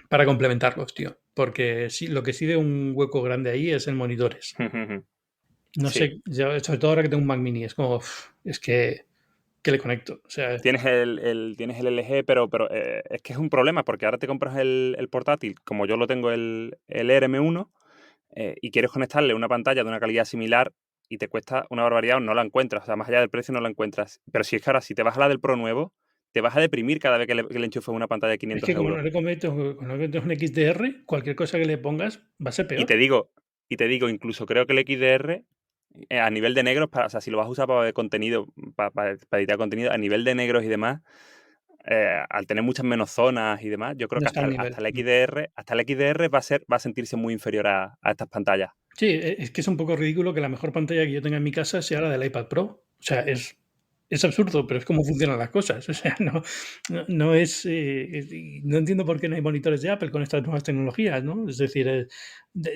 para complementarlos, tío. Porque sí, lo que sí de un hueco grande ahí es en monitores. No Sí. sé, sobre todo ahora que tengo un Mac Mini, es como, es que le conecto. O sea, Tienes tienes el LG, pero es que es un problema, porque ahora te compras el portátil, como yo lo tengo el RM1, y quieres conectarle una pantalla de una calidad similar y te cuesta una barbaridad o no la encuentras. O sea, más allá del precio no la encuentras. Pero si es que ahora, si te vas a la del Pro nuevo, te vas a deprimir cada vez que le enchufes una pantalla de es 500 que como euros. no le conecto un XDR, cualquier cosa que le pongas va a ser Y peor. te digo, incluso creo que el XDR, a nivel de negros, o sea, si lo vas a usar para ver contenido, para editar contenido, a nivel de negros y demás, al tener muchas menos zonas y demás, yo creo No que está al nivel. hasta el XDR va a sentirse muy inferior a estas pantallas. Sí, es que es un poco ridículo que la mejor pantalla que yo tenga en mi casa sea la del iPad Pro. O sea, es absurdo, pero es como funcionan las cosas. O sea, no es. No entiendo por qué no hay monitores de Apple con estas nuevas tecnologías, ¿no? Es decir,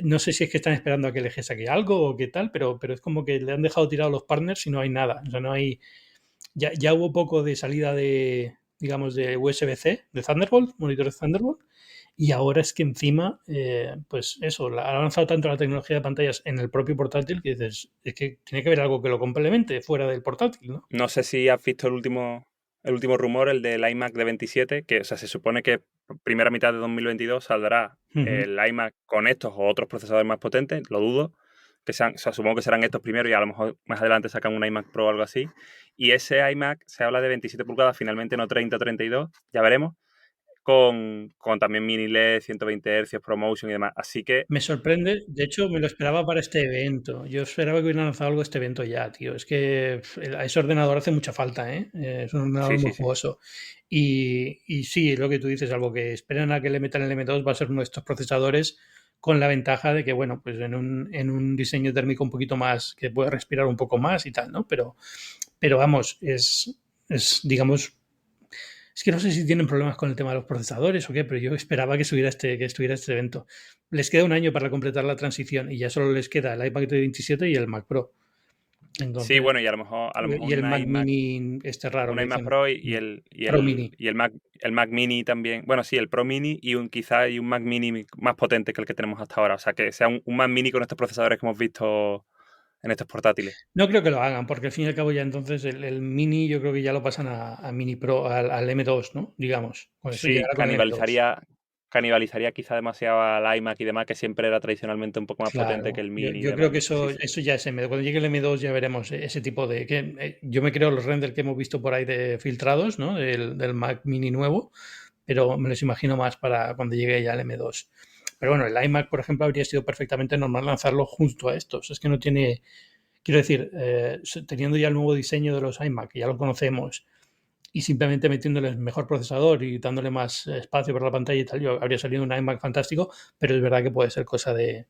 no sé si es que están esperando a que LG saque algo o qué tal, pero es como que le han dejado tirados los partners y no hay nada. O sea, no hay. Ya hubo poco de salida digamos, de USB-C, de Thunderbolt, monitores Thunderbolt. Y ahora es que encima, pues eso, ha avanzado tanto la tecnología de pantallas en el propio portátil que dices, es que tiene que haber algo que lo complemente fuera del portátil, ¿no? No sé si has visto el último rumor, el del iMac de 27, que o sea, se supone que primera mitad de 2022 saldrá el iMac con estos o otros procesadores más potentes, lo dudo, o sea, supongo que serán estos primero y a lo mejor más adelante sacan un iMac Pro o algo así. Y ese iMac se habla de 27 pulgadas, finalmente no 30 o 32, ya veremos, con también mini LED, 120 Hz, ProMotion y demás. Así que Me sorprende, de hecho, me lo esperaba para este evento. Yo esperaba que hubieran lanzado algo este evento ya, tío. Es que ese ordenador hace mucha falta, ¿eh? Es un ordenador muy sí. jugoso. Y sí, lo que tú dices, algo que esperan a que le metan el M2 va a ser uno de estos procesadores con la ventaja de que, bueno, pues en un diseño térmico un poquito más, que puede respirar un poco más y tal, ¿no? Pero vamos, digamos, es que no sé si tienen problemas con el tema de los procesadores o qué, pero yo esperaba que estuviera este evento. Les queda un año para completar la transición y ya solo les queda el iPad de 27 y el Mac Pro. sí, Entonces, bueno, y a lo mejor y el un Mac iMac, Mini este raro un que iMac dicen. Pro Pro Mini. y el Mac Mini también. Bueno, sí, el Pro Mini y quizá un Mac Mini más potente que el que tenemos hasta ahora. O sea, que sea un Mac Mini con estos procesadores que hemos visto en estos portátiles. No creo que lo hagan, porque al fin y al cabo ya entonces el Mini yo creo que ya lo pasan a Mini Pro, al M2, ¿no? Digamos. Con eso Sí, llegará con el M2. canibalizaría quizá demasiado al iMac y demás, que siempre era tradicionalmente un poco más potente que Claro, el yo, Mini y yo creo demás. que Sí, eso, sí. eso ya es M2. Cuando llegue el M2 ya veremos ese tipo de... yo me creo los renders que hemos visto por ahí de filtrados, ¿no? Del Mac Mini nuevo, pero me los imagino más para cuando llegue ya el M2. Pero bueno, el iMac, por ejemplo, habría sido perfectamente normal lanzarlo justo a estos. Es que no tiene... Quiero decir, teniendo ya el nuevo diseño de los iMac, que ya lo conocemos, y simplemente metiéndoles mejor procesador y dándole más espacio para la pantalla y tal, yo habría salido un iMac fantástico, pero es verdad que puede ser cosa de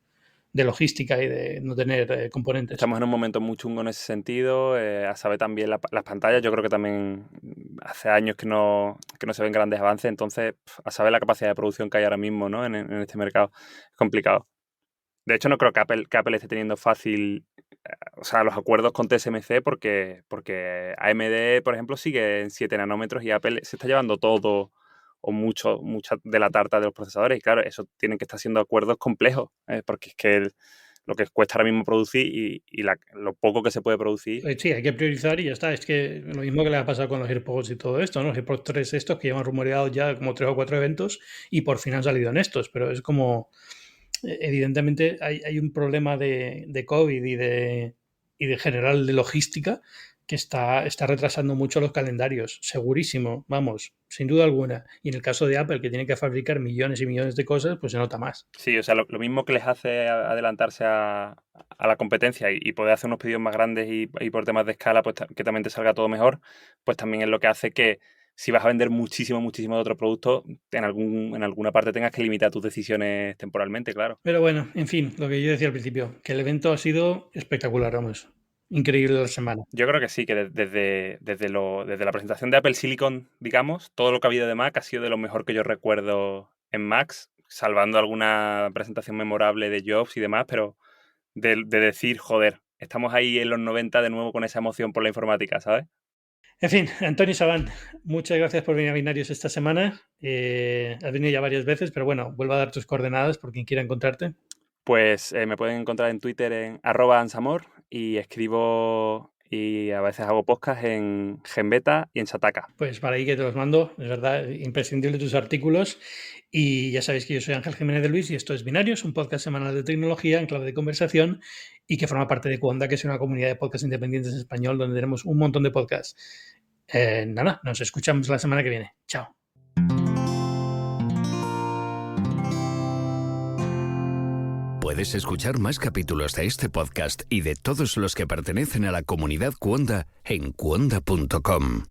logística y de no tener componentes. Estamos en un momento muy chungo en ese sentido, a saber también las pantallas, yo creo que también hace años que no se ven grandes avances, entonces a saber la capacidad de producción que hay ahora mismo, ¿no? en este mercado es complicado. De hecho, no creo que Apple esté teniendo fácil, o sea, los acuerdos con TSMC porque AMD, por ejemplo, sigue en 7 nanómetros y Apple se está llevando todo o mucha de la tarta de los procesadores. Y claro, eso tienen que estar siendo acuerdos complejos, porque es que lo que cuesta ahora mismo producir y lo poco que se puede producir. Sí, hay que priorizar y ya está. Es que lo mismo que le ha pasado con los AirPods y todo esto, ¿no? Los AirPods 3 estos que llevan rumoreados ya como 3 o 4 eventos y por fin han salido en estos, pero es como... Evidentemente hay un problema de COVID y de general de logística que está retrasando mucho los calendarios, segurísimo, vamos, sin duda alguna. Y en el caso de Apple, que tiene que fabricar millones y millones de cosas, pues se nota más. Sí, o sea, lo mismo que les hace adelantarse a la competencia y poder hacer unos pedidos más grandes y por temas de escala, pues que también te salga todo mejor, pues también es lo que hace que si vas a vender muchísimo de otro producto, en alguna parte tengas que limitar tus decisiones temporalmente, claro. Pero bueno, en fin, lo que yo decía al principio, que el evento ha sido espectacular, vamos. Increíble la semana. Yo creo que sí, que desde la presentación de Apple Silicon, digamos, todo lo que ha habido de Mac ha sido de lo mejor que yo recuerdo en Macs, salvando alguna presentación memorable de Jobs y demás, pero de decir, joder, estamos ahí en los 90 de nuevo con esa emoción por la informática, ¿sabes? En fin, Antonio Sabán, muchas gracias por venir a Binarios esta semana. Has venido ya varias veces, pero bueno, vuelvo a dar tus coordenadas por quien quiera encontrarte. Pues me pueden encontrar en Twitter en @ansamor y escribo y a veces hago podcast en Genbeta y en Sataka. Pues para ahí que te los mando, es verdad, imprescindible tus artículos. Y ya sabéis que yo soy Ángel Jiménez de Luis y esto es Binarios, un podcast semanal de tecnología en clave de conversación y que forma parte de Cuonda, que es una comunidad de podcasts independientes en español donde tenemos un montón de podcasts. Nada, nos escuchamos la semana que viene. Chao. Puedes escuchar más capítulos de este podcast y de todos los que pertenecen a la comunidad Cuonda en cuonda.com.